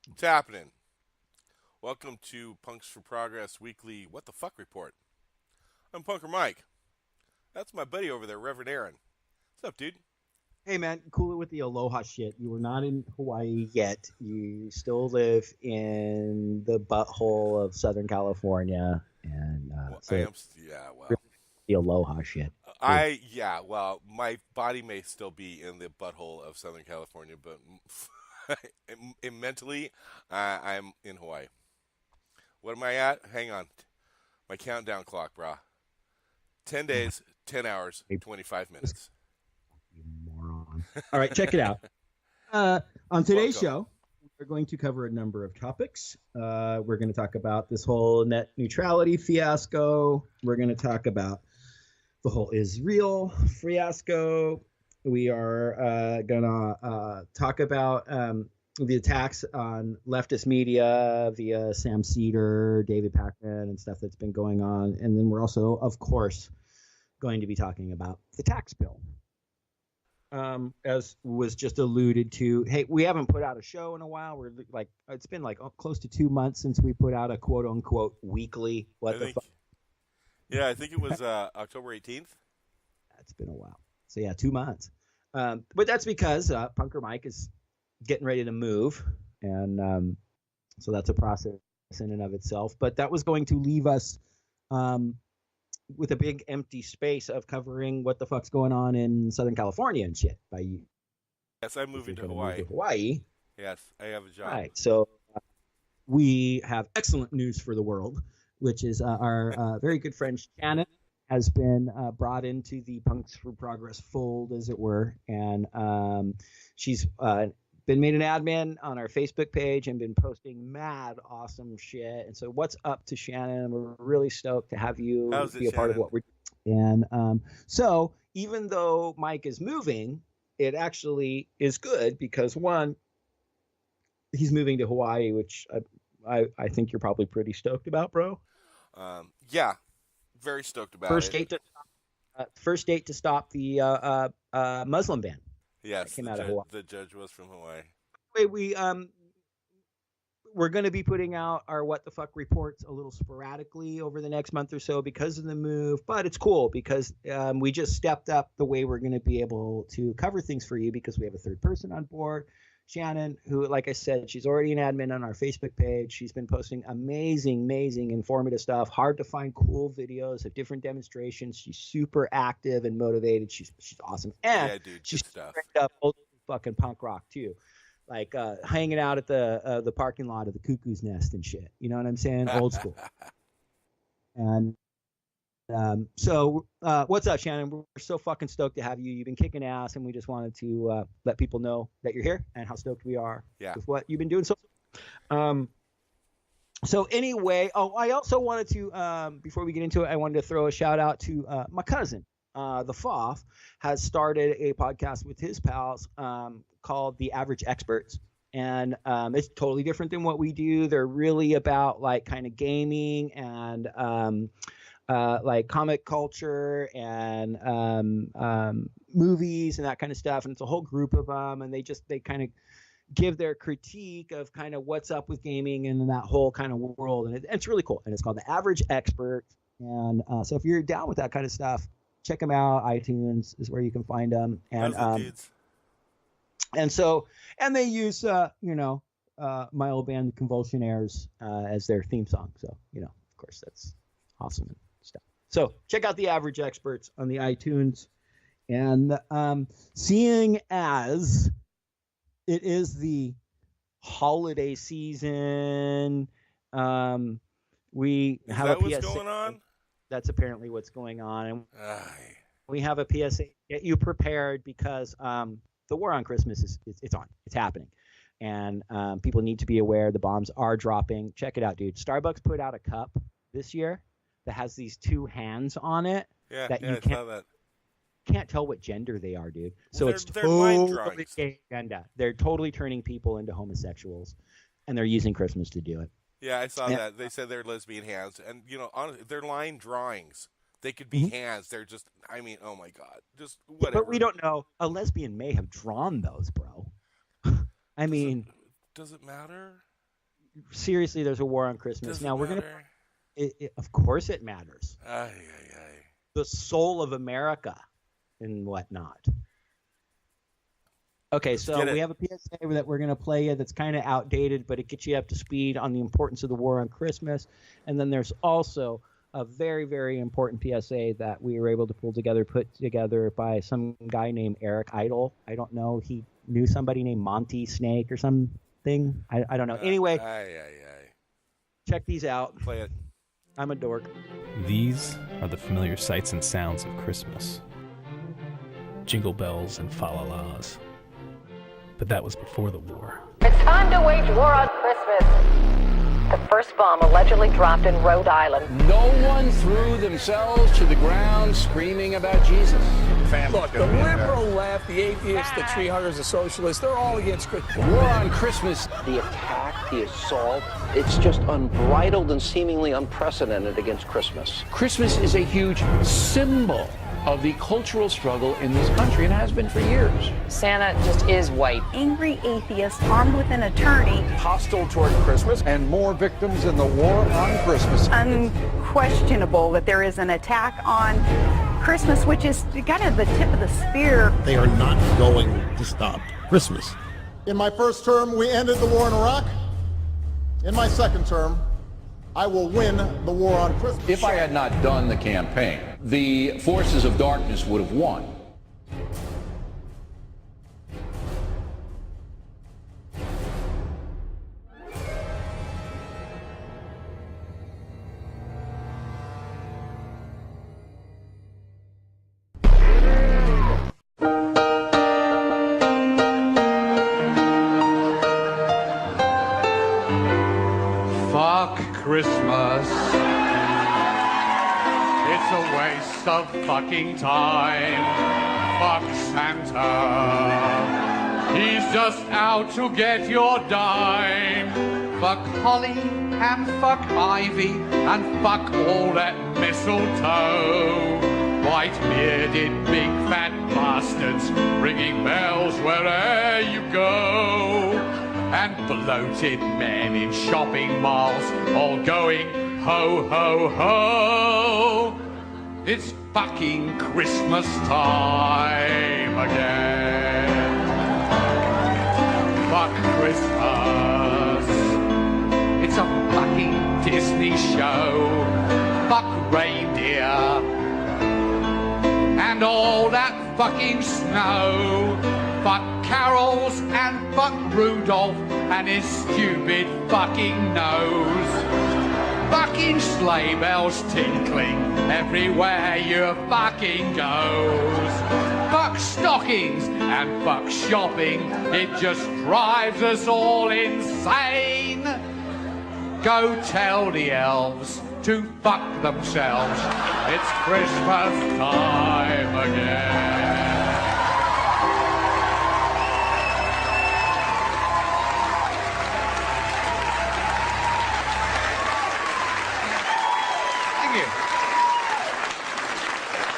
What's happening? Welcome to Punks for Progress Weekly What the Fuck Report. I'm Punker Mike. That's my buddy over there, Reverend Aaron. What's up, dude? Hey man, cool it with the aloha shit. You were not in Hawaii yet. You still live in the butthole of Southern California, and Well, I so am, yeah, well, the aloha shit. Cool. my body may still be in the butthole of Southern California, but mentally, I'm in Hawaii. What am I at? Hang on. My countdown clock, brah. 10 Oh my, days, 10 hours, 25 minutes. you moron! All right, check it out. On today's Welcome. show, we're going to cover a number of topics. We're going to talk about this whole net neutrality fiasco. We're going to talk about the whole Israel fiasco. We are going to talk about the attacks on leftist media via Sam Cedar, David Pakman, and stuff that's been going on. And then we're also, of course, going to be talking about the tax bill. As was just alluded to, hey, we haven't put out a show in a while. We're like, it's been like close to 2 months since we put out a quote unquote weekly. I think it was October 18th. That's been a while. So yeah, 2 months. But that's because Punker Mike is getting ready to move, and so that's a process in and of itself. But that was going to leave us with a big empty space of covering what the fuck's going on in Southern California and shit. By you, Yes, I'm if moving you're to going to move Hawaii. to Hawaii, Yes, I have a job. right? So we have excellent news for the world, which is our very good friend Shannon has been brought into the Punks for Progress fold, as it were, and she's been made an admin on our Facebook page and been posting mad awesome shit. And so, what's up to Shannon? We're really stoked to have you How's be it, a part of Shannon? what we're doing. And so, even though Mike is moving, it actually is good because one, he's moving to Hawaii, which I think you're probably pretty stoked about, bro. Yeah, very stoked about First it. state to first state to stop the Muslim ban that Yes, came out of Hawaii. the judge was from Hawaii. We're going to be putting out our what the fuck reports a little sporadically over the next month or so because of the move, but it's cool because we just stepped up the way we're going to be able to cover things for you because we have a third person on board, Shannon, who, like I said, she's already an admin on our Facebook page. She's been posting amazing informative stuff, hard to find cool videos of different demonstrations. She's super active and motivated. She's awesome, and Yeah, dude, she's good stuff. straight up old fucking punk rock too, like hanging out at the parking lot of the Cuckoo's Nest and shit. You know what I'm saying? Old school. And so what's up, Shannon? We're so fucking stoked to have you. You've been kicking ass, and we just wanted to let people know that you're here and how stoked we are Yeah. with what you've been doing. Um, so anyway, I also wanted to, before we get into it, I wanted to throw a shout out to my cousin. The Foff has started a podcast with his pals called The Average Experts. And it's totally different than what we do. They're really about like kind of gaming and like comic culture and movies and that kind of stuff. And it's a whole group of them. And they kind of give their critique of kind of what's up with gaming and that whole kind of world. And it's really cool. And it's called The Average Expert. And so if you're down with that kind of stuff, check them out. iTunes is where you can find them. And How's it, dudes? and so, and they use, my old band, Convulsionaires, as their theme song. So, of course, that's awesome and stuff. So check out The Average Experts on the iTunes. And seeing as it is the holiday season, we Is have that a what's PSA. going on? That's apparently what's going on. And Aye. we have a PSA. Get you prepared because the war on Christmas it's on. It's happening. And people need to be aware the bombs are dropping. Check it out, dude. Starbucks put out a cup this year that has these two hands on it Yeah, that yeah, you I saw that. can't tell what gender they are, dude. So Well, it's they're line totally drawings. gay agenda. They're totally turning people into homosexuals, and they're using Christmas to do it. Yeah, I saw Yeah. that. They said they're lesbian hands, and honestly, they're line drawings. They could be Mhm. hands. They're just. I mean, oh my god, just But whatever. we don't know. A lesbian may have drawn those, bro. I Does it mean, does it matter? seriously, there's a war on Christmas. Does Now it we're going matter? to, of course it matters. Ay, ay, ay. The soul of America and whatnot. Okay, so we have a PSA that we're going to play you that's kind of outdated, but it gets you up to speed on the importance of the war on Christmas. And then there's also a very, very important PSA that we were able to put together by some guy named Eric Idle. I don't know. He knew somebody named Monty Snake or something. I don't know. Anyway, check these out. Play it. I'm a dork. These are the familiar sights and sounds of Christmas. Jingle bells and fa-la-las. But that was before the war. It's time to wage war on Christmas. The first bomb allegedly dropped in Rhode Island. No one threw themselves to the ground screaming about Jesus. Look, the liberal left, the atheists, the tree huggers, the socialists, they're all against Christmas. War on Christmas. The attack, the assault, it's just unbridled and seemingly unprecedented against Christmas. Christmas is a huge symbol of the cultural struggle in this country and has been for years. Santa just is white. Angry atheist armed with an attorney. Hostile toward Christmas. And more victims in the war on Christmas. Unquestionable that there is an attack on Christmas, which is kind of the tip of the spear. They are not going to stop Christmas. In my first term, we ended the war in Iraq. In my second term, I will win the war on Christmas. If I had not done the campaign, the forces of darkness would have won. Christmas. It's a waste of fucking time. Fuck Santa. He's just out to get your dime. Fuck holly and fuck ivy and fuck all that mistletoe. White-bearded big fat bastards ringing bells wherever you go. And bloated men in shopping malls all going ho, ho, ho. It's fucking Christmas time again. Fuck Christmas. It's a fucking Disney show. Fuck reindeer. And all that fucking snow. Fuck carols and fuck Rudolph and his stupid fucking nose. Fucking sleigh bells tinkling everywhere you fucking goes. Fuck stockings and fuck shopping, it just drives us all insane. Go tell the elves to fuck themselves. It's Christmas time again.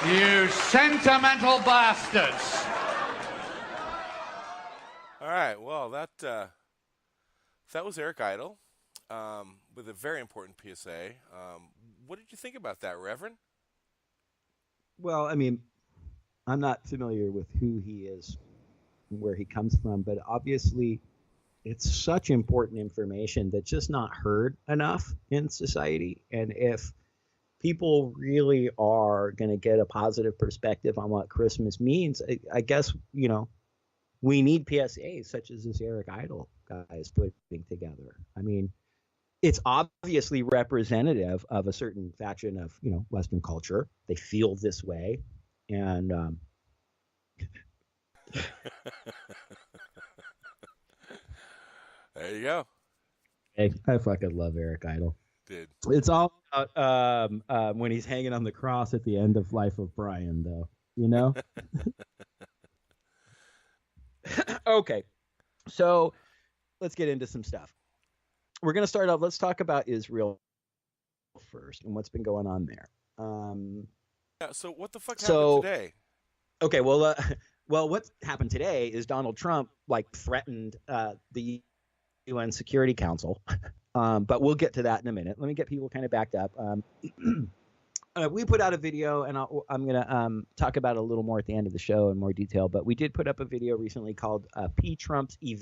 You sentimental bastards. All right, well, that was Eric Idle with a very important PSA. What did you think about that, Reverend? Well, I mean, I'm not familiar with who he is and where he comes from, but obviously it's such important information that's just not heard enough in society. And if people really are going to get a positive perspective on what Christmas means, I guess, you know, we need PSAs such as this Eric Idle guy is putting together. I mean, it's obviously representative of a certain faction of, you know, Western culture. They feel this way. And there you go. Hey, I fucking love Eric Idle. Dude. It's all about when he's hanging on the cross at the end of Life of Brian, though, you know? Okay, so let's get into some stuff. We're going to start off. Let's talk about Israel first and what's been going on there. Yeah, so what the fuck happened today? Okay, well, what happened today is Donald Trump threatened the UN Security Council But we'll get to that in a minute. Let me get people kind of backed up. We put out a video, and I'm going to talk about it a little more at the end of the show in more detail. But we did put up a video recently called P. Trump's P.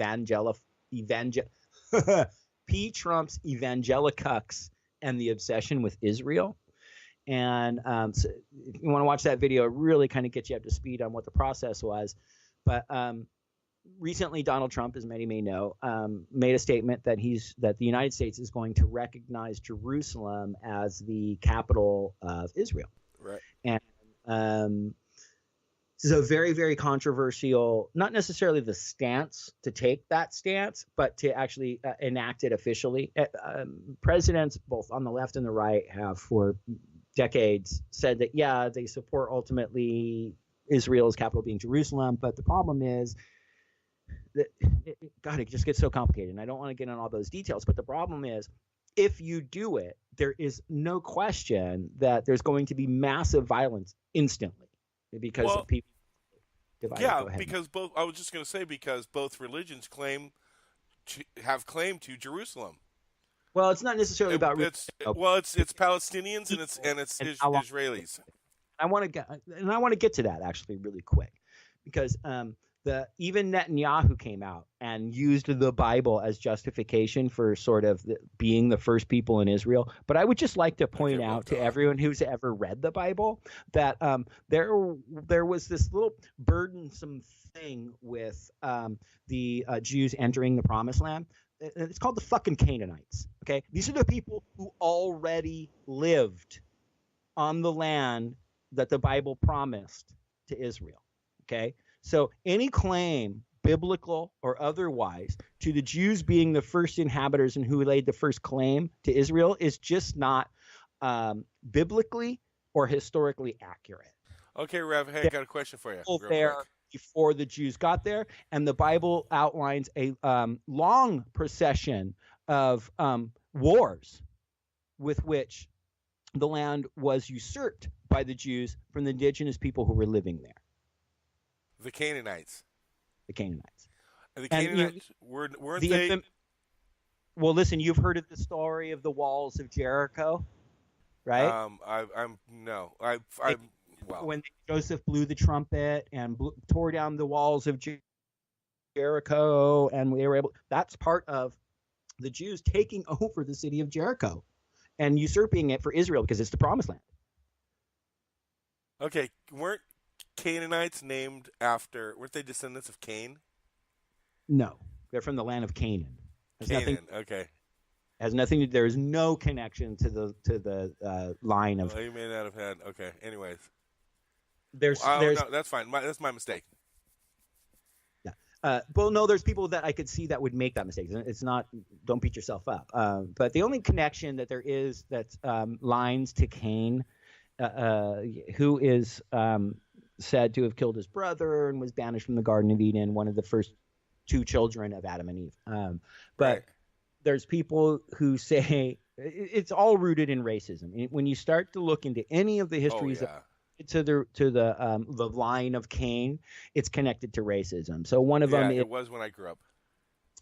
Trump's Evangelicux and the Obsession with Israel. And so if you want to watch that video, it really kind of gets you up to speed on what the process was. But recently, Donald Trump, as many may know, made a statement that the United States is going to recognize Jerusalem as the capital of Israel. Right. And this is a very, very controversial, not necessarily the stance to take that stance, but to actually enact it officially. Presidents, both on the left and the right, have for decades said that, yeah, they support ultimately Israel's capital being Jerusalem. But the problem is that, it just gets so complicated. And I don't want to get into all those details. But the problem is, if you do it, there is no question that there's going to be massive violence instantly because of people divided. Yeah, because I was just going to say, because both religions have claim to Jerusalem. Well, it's not necessarily about it's Palestinians and it's Israelis. I want to get to that actually really quick, because even Netanyahu came out and used the Bible as justification for sort of being the first people in Israel. But I would just like to point out to everyone who's ever read the Bible that there was this little burdensome thing with the Jews entering the Promised Land. It's called the fucking Canaanites. Okay, these are the people who already lived on the land that the Bible promised to Israel. Okay, so any claim, biblical or otherwise, to the Jews being the first inhabitants and who laid the first claim to Israel is just not biblically or historically accurate. Okay, Rev, hey, I got a question for you. There before the Jews got there, and the Bible outlines a long procession of wars with which the land was usurped by the Jews from the indigenous people who were living there. The Canaanites. The Canaanites. And the Canaanites, weren't they? Well, listen, you've heard of the story of the walls of Jericho, right? When Joseph blew the trumpet and tore down the walls of Jericho, and they were able. That's part of the Jews taking over the city of Jericho and usurping it for Israel because it's the Promised Land. Okay, weren't Canaanites named after? Weren't they descendants of Cain? No, they're from the land of Canaan. Okay. Has nothing to. There is no connection to the line of. Well, you may not have had. Okay. Anyways. There's no, that's fine. That's my mistake. Yeah. Well, no, there's people that I could see that would make that mistake. It's not. Don't beat yourself up. But the only connection that there is that's lines to Cain, who is said to have killed his brother and was banished from the Garden of Eden, one of the first two children of Adam and Eve. But there's people who say it's all rooted in racism. When you start to look into any of the histories to the line of Cain, it's connected to racism. So one of them, it was when I grew up.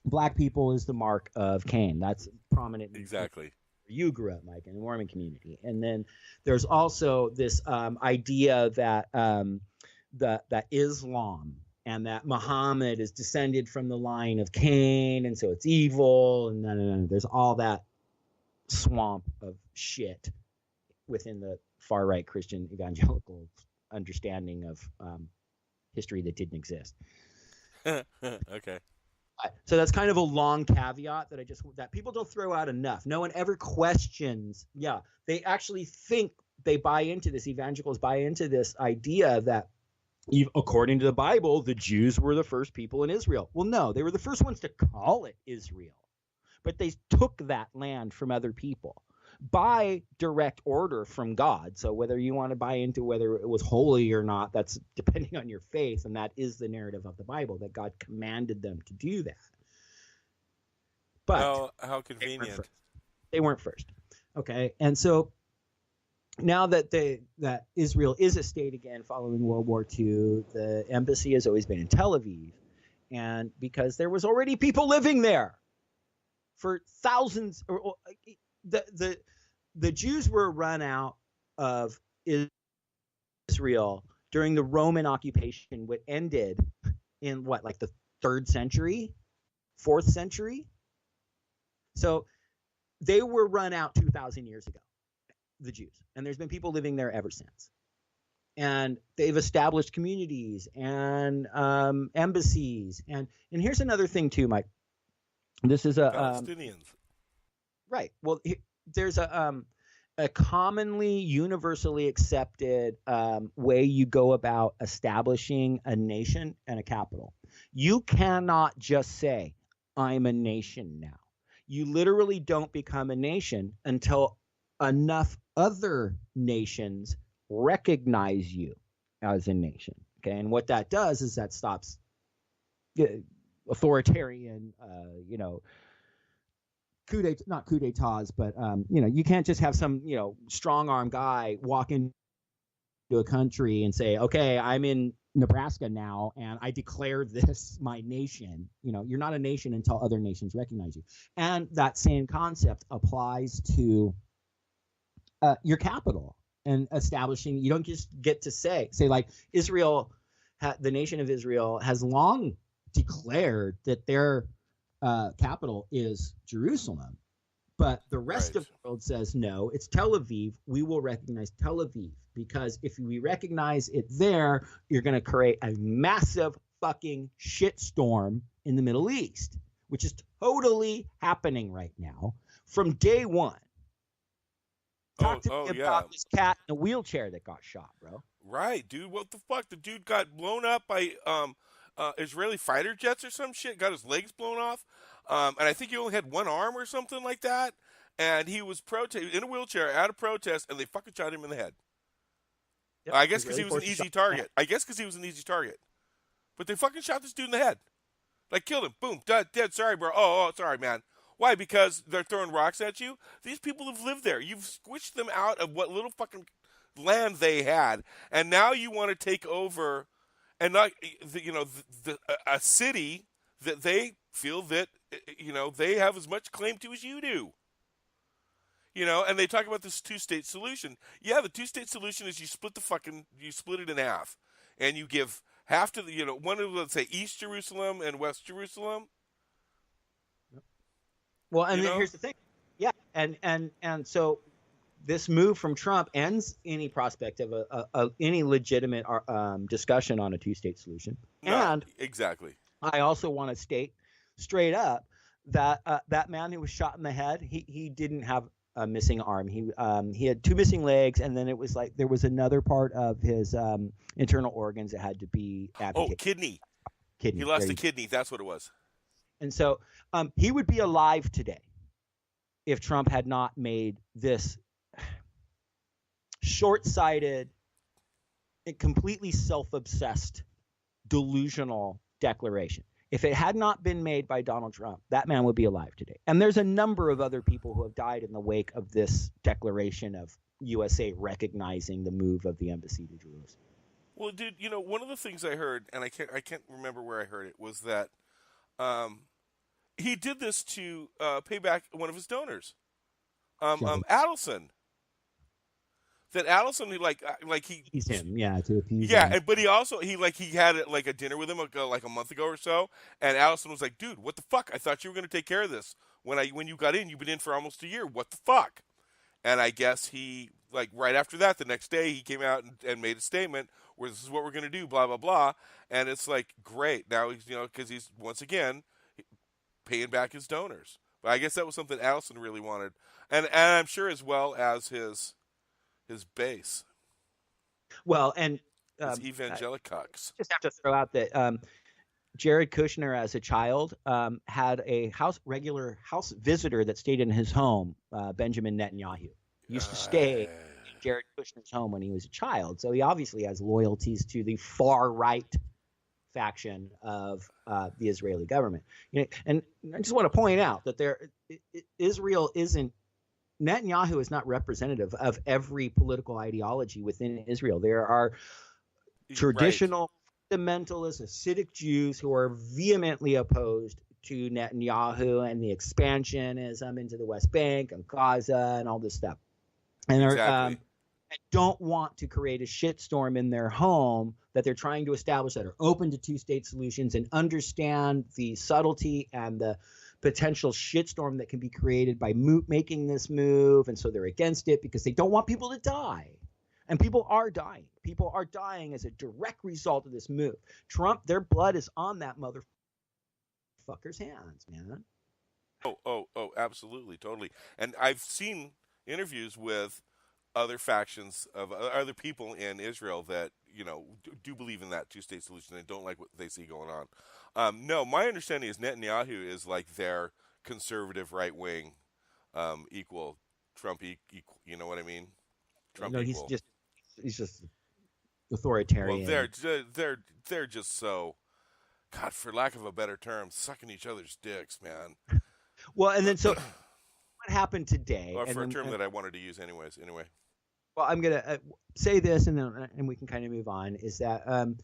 Black people is the mark of Cain. That's prominent. Exactly. You grew up, Mike, in the Mormon community, and then there's also this idea that that Islam and that Muhammad is descended from the line of Cain, and so it's evil. And no. There's all that swamp of shit within the far right Christian evangelical understanding of history that didn't exist. Okay. So that's kind of a long caveat that people don't throw out enough. No one ever questions. Yeah, they actually think they buy into this. Evangelicals buy into this idea that, according to the Bible, the Jews were the first people in Israel. Well, no, they were the first ones to call it Israel, but they took that land from other people by direct order from God. So whether you want to buy into whether it was holy or not, that's depending on your faith, and that is the narrative of the Bible, that God commanded them to do that. But how convenient. They weren't first. Okay, and so now that Israel is a state again following World War II, the embassy has always been in Tel Aviv, and because there was already people living there. for thousands. The Jews were run out of Israel during the Roman occupation, which ended in what, like the 3rd century, 4th century. So they were run out 2,000 years ago, the Jews, and there's been people living there ever since. And they've established communities and embassies. And here's another thing too, Mike. This is a Palestinians. Right. Well, there's a commonly universally accepted way you go about establishing a nation and a capital. You cannot just say, I'm a nation now. You literally don't become a nation until enough other nations recognize you as a nation. Okay. And what that does is that stops authoritarian, not coup d'etats, but you can't just have some strong arm guy walk into a country and say, okay, I'm in Nebraska now and I declare this my nation. You're not a nation until other nations recognize you. And that same concept applies to your capital and establishing. You don't just get to say like Israel, the nation of Israel has long declared that their capital is Jerusalem, but the rest of the world says no, it's Tel Aviv. We will recognize Tel Aviv because if we recognize it there, you're going to create a massive fucking shitstorm in the Middle East, which is totally happening right now from day one. Talk to me about this cat in a wheelchair that got shot, bro. Right, dude. What the fuck? The dude got blown up by Israeli fighter jets or some shit. Got his legs blown off, and I think he only had one arm or something like that. And he was in a wheelchair at a protest, and they fucking shot him in the head. Yep, I guess because he was an easy target. But they fucking shot this dude in the head, like killed him. Boom, dead. Sorry, bro. Oh, sorry, man. Why? Because they're throwing rocks at you? These people have lived there. You've squished them out of what little fucking land they had, and now you want to take over and not, a city that they feel that, they have as much claim to as you do. And they talk about this 2-state solution. Yeah, the 2-state solution is you split it in half, and you give half to the, one of, let's say, East Jerusalem and West Jerusalem. Well, and then here's the thing. Yeah. And so this move from Trump ends any prospect of any legitimate discussion on a 2-state solution. No, and exactly. I also want to state straight up that that man who was shot in the head, he didn't have a missing arm. He had 2 missing legs, and then it was like there was another part of his internal organs that had to be amputated. Oh, kidney. Kidney. He lost a kidney. That's what it was. And so he would be alive today if Trump had not made this short-sighted and completely self-obsessed, delusional declaration. If it had not been made by Donald Trump, that man would be alive today. And there's a number of other people who have died in the wake of this declaration of USA recognizing the move of the embassy to Jerusalem. Well, dude, one of the things I heard, and I can't remember where I heard it, was that he did this to pay back one of his donors, Adelson. That Adelson, he's him, yeah, to appease yeah, him. But he also he had a dinner with him like a month ago or so, and Adelson was like, "Dude, what the fuck? I thought you were going to take care of this when you got in. You've been in for almost a year. What the fuck?" And I guess he right after that, the next day, he came out and made a statement where this is what we're going to do, blah blah blah, and it's like great now he's because he's once again paying back his donors. But I guess that was something Adelson really wanted, and I'm sure as well as his base. Well, and his evangelicox. Just have to throw out that Jared Kushner, as a child, had a regular house visitor that stayed in his home, Benjamin Netanyahu. He used to stay in Jared Kushner's home when he was a child, so he obviously has loyalties to the far right faction of the Israeli government. And I just want to point out that Israel isn't. Netanyahu is not representative of every political ideology within Israel. There are traditional fundamentalist Hasidic Jews who are vehemently opposed to Netanyahu and the expansionism into the West Bank and Gaza and all this stuff. And Exactly. don't want to create a shitstorm in their home that they're trying to establish that are open to two-state solutions and understand the subtlety and the potential shitstorm that can be created by making this move. And so they're against it because they don't want people to die. And people are dying. People are dying as a direct result of this move. Trump, their blood is on that motherfucker's hands, man. Oh, absolutely, totally. And I've seen interviews with other factions of other people in Israel that, you know, do believe in that two-state solution and don't like what they see going on. No, my understanding is Netanyahu is like their conservative right-wing equal Trump equal, you know what I mean? Trump No, equal. he's just authoritarian. Well, they're just so, God, for lack of a better term, sucking each other's dicks, man. Well, and then so what happened today? Or for and a term that I wanted to use anyways. Anyway. Well, I'm gonna say this, and we can kind of move on. Is that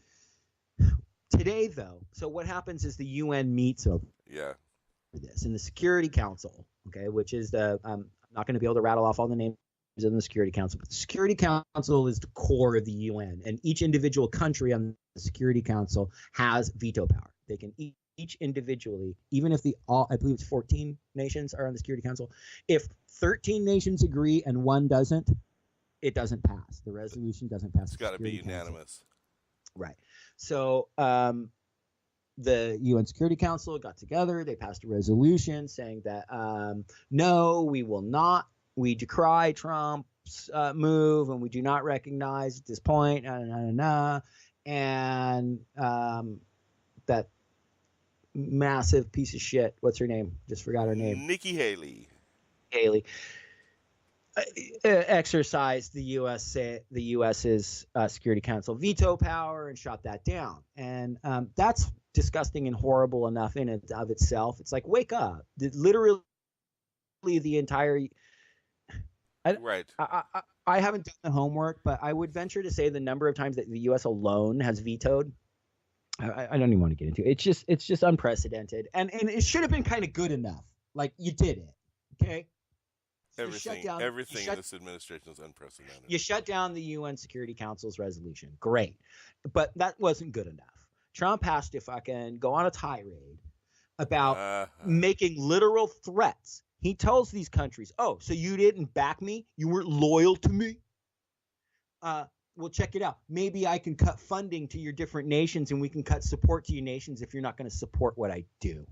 today though? So what happens is the UN meets over this in the Security Council, okay, which is the I'm not going to be able to rattle off all the names in the Security Council, but the Security Council is the core of the UN, and each individual country on the Security Council has veto power. They can each individually, even if I believe it's 14 nations are on the Security Council, if 13 nations agree and one doesn't, it doesn't pass. The resolution doesn't pass. It's got to be unanimous. Right. So the UN Security Council got together. They passed a resolution saying that no, we will not. We decry Trump's move, and we do not recognize at this point. And that massive piece of shit. What's her name? Just forgot her name. Nikki Haley. Exercised the U.S.'s Security Council veto power and shot that down. And that's disgusting and horrible enough in and of itself. It's like, wake up. Literally the entire right. I haven't done the homework, but I would venture to say the number of times that the U.S. alone has vetoed, I don't even want to get into it. It's just unprecedented, and it should have been kind of good enough. Like, you did it, okay? So everything in this administration is unprecedented. You shut down the UN Security Council's resolution, great, but that wasn't good enough. Trump has to fucking go on a tirade about making literal threats. He tells these countries, "Oh, so you didn't back me? You weren't loyal to me? Well, check it out. Maybe I can cut funding to your different nations, and we can cut support to your nations if you're not going to support what I do."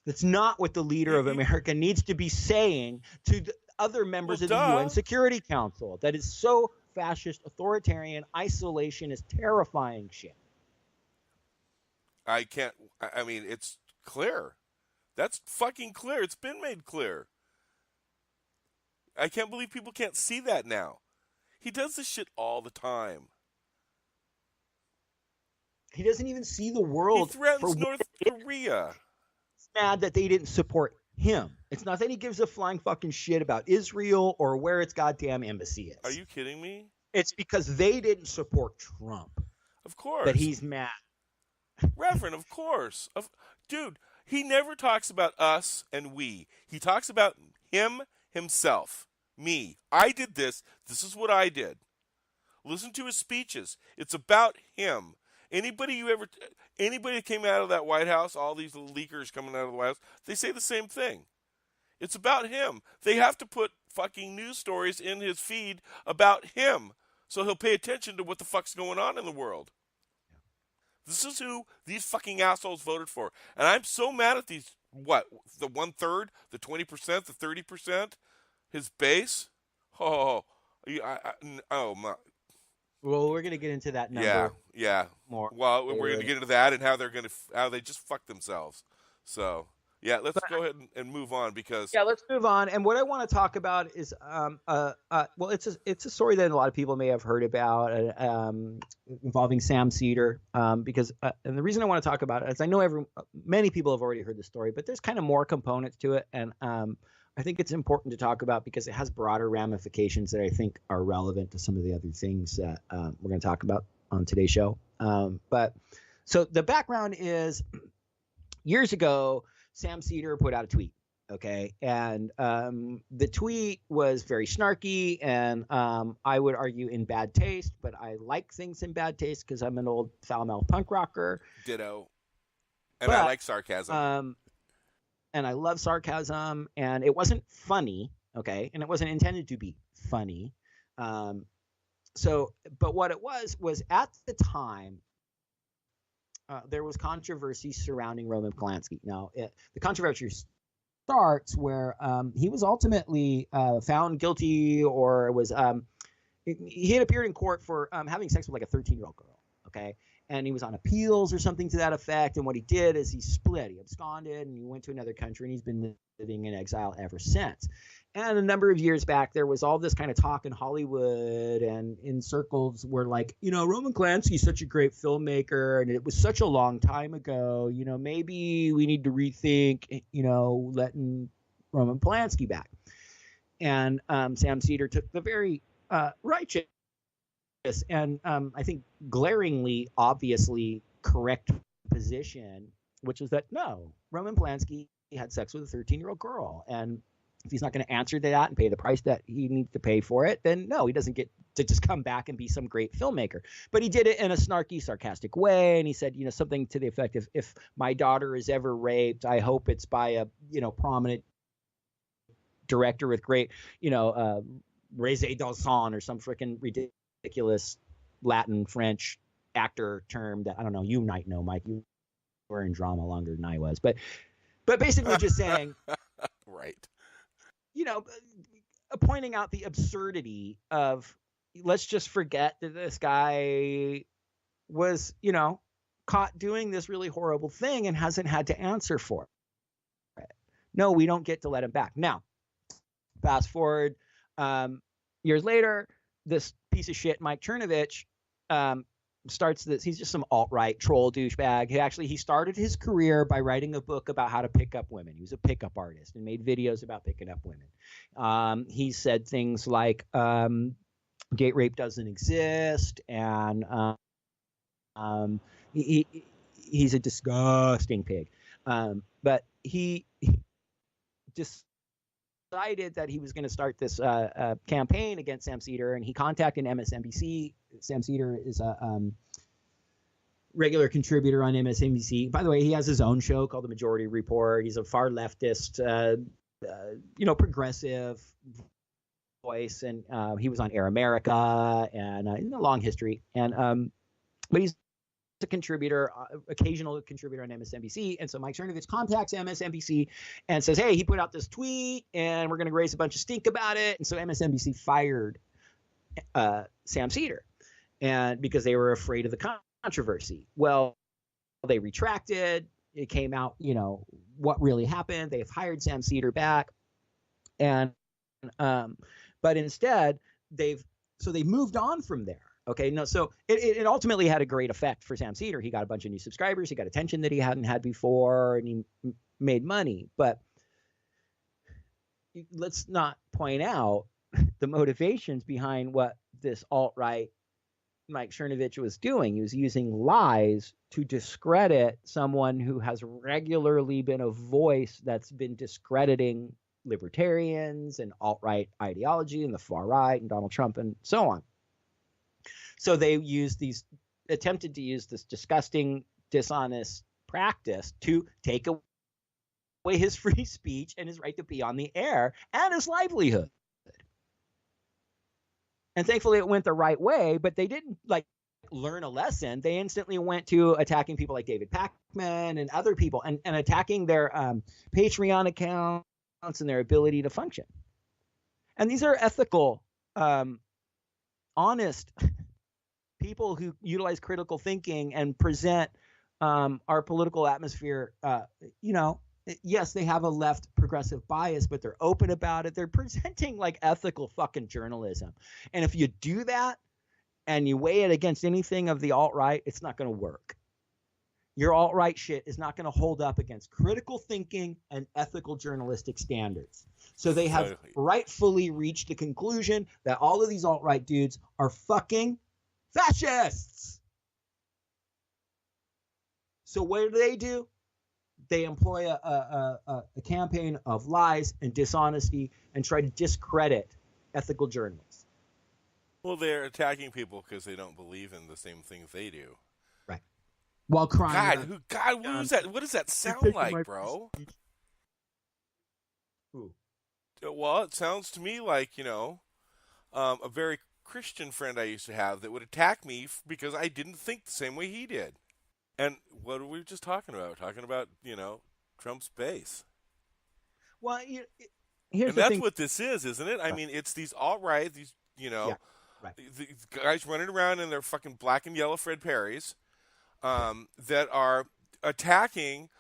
That's not what the leader of America needs to be saying to the other members of the UN Security Council. That is so fascist, authoritarian, isolationist, terrifying shit. I mean, it's clear. That's fucking clear. It's been made clear. I can't believe people can't see that now. He does this shit all the time. He doesn't even see the world. He threatens North Korea. He's mad that they didn't support him. It's not that he gives a flying fucking shit about Israel or where its goddamn embassy is. Are you kidding me? It's because they didn't support Trump. Of course. That he's mad. Reverend, of course. Dude, he never talks about us and we. He talks about himself. Me. I did this. This is what I did. Listen to his speeches. It's about him. Anybody that came out of that White House, all these leakers coming out of the White House, they say the same thing. It's about him. They have to put fucking news stories in his feed about him so he'll pay attention to what the fuck's going on in the world. This is who these fucking assholes voted for. And I'm so mad at these, the 1/3, the 20%, the 30%, his base? Oh my. Well, we're going to get into that number. Yeah. More. Well, we're going to get into that and how they just fuck themselves. So, yeah, let's go ahead and move on because. Yeah, let's move on. And what I want to talk about is, well, it's a story that a lot of people may have heard about involving Sam Cedar. Because, and the reason I want to talk about it is I know many people have already heard the story, but there's kind of more components to it. And I think it's important to talk about because it has broader ramifications that I think are relevant to some of the other things that we're going to talk about on today's show. But so the background is years ago, Sam Seder put out a tweet. Okay. And the tweet was very snarky and I would argue in bad taste, but I like things in bad taste because I'm an old foul-mouthed punk rocker. Ditto. And I like sarcasm. And I love sarcasm, and it wasn't funny. Okay. And it wasn't intended to be funny. But what it was at the time, there was controversy surrounding Roman Polanski. Now, the controversy starts where he was ultimately found guilty, or was he had appeared in court for having sex with like a 13-year-old girl. Okay. And he was on appeals or something to that effect. And what he did is he split. He absconded and he went to another country, and he's been living in exile ever since. And a number of years back, there was all this kind of talk in Hollywood and in circles where, like, Roman Polanski's such a great filmmaker, and it was such a long time ago. Maybe we need to rethink, letting Roman Polanski back. And Sam Seder took the very righteous and I think glaringly, obviously correct position, which was that no, Roman Polanski had sex with a 13-year-old girl, and if he's not going to answer to that and pay the price that he needs to pay for it, then no, he doesn't get to just come back and be some great filmmaker. But he did it in a snarky, sarcastic way, and he said, something to the effect of, if my daughter is ever raped, I hope it's by a prominent director with great raison d'argent or some freaking ridiculous Latin French actor term that I don't know, you might know, Mike, you were in drama longer than I was, but basically just saying right, pointing out the absurdity of, let's just forget that this guy was caught doing this really horrible thing and hasn't had to answer for it. No, we don't get to let him back. Now fast forward years later, this piece of shit, Mike Chernovich, starts this. He's just some alt-right troll douchebag. He started his career by writing a book about how to pick up women. He was a pickup artist and made videos about picking up women. He said things like gay rape doesn't exist, and he's a disgusting pig. But he decided that he was going to start this campaign against Sam Seder, and he contacted MSNBC. Sam Seder is a regular contributor on MSNBC. By the way, he has his own show called The Majority Report. He's a far leftist, progressive voice, and he was on Air America, and in a long history. And but he's a contributor, occasional contributor on MSNBC. And so Mike Chernovich contacts MSNBC and says, hey, he put out this tweet and we're going to raise a bunch of stink about it. And so MSNBC fired Sam Seder, and because they were afraid of the controversy. Well, they retracted. It came out, what really happened. They've hired Sam Seder back. And but instead they moved on from there. Okay, no, so it ultimately had a great effect for Sam Seder. He got a bunch of new subscribers. He got attention that he hadn't had before, and he made money. But let's not point out the motivations behind what this alt-right Mike Chernovich was doing. He was using lies to discredit someone who has regularly been a voice that's been discrediting libertarians and alt-right ideology and the far right and Donald Trump and so on. So they attempted to use this disgusting, dishonest practice to take away his free speech and his right to be on the air and his livelihood. And thankfully it went the right way, but they didn't learn a lesson. They instantly went to attacking people like David Pakman and other people and attacking their Patreon accounts and their ability to function. And these are ethical, honest people who utilize critical thinking and present our political atmosphere. Yes, they have a left progressive bias, but they're open about it. They're presenting ethical fucking journalism. And if you do that and you weigh it against anything of the alt-right, it's not going to work. Your alt-right shit is not going to hold up against critical thinking and ethical journalistic standards. So they have rightfully reached the conclusion that all of these alt-right dudes are fucking fascists. So what do? They employ a campaign of lies and dishonesty and try to discredit ethical journalists. Well, they're attacking people because they don't believe in the same things they do. Right. While crying. God, what does that sound like, bro? Who? Well, it sounds to me like, a very Christian friend I used to have that would attack me because I didn't think the same way he did. And what were we just talking about? Talking about, Trump's base. Well, here's the thing. What this is, isn't it? I mean, it's these alt-right, these, these guys running around in their fucking black and yellow Fred Perrys that are attacking.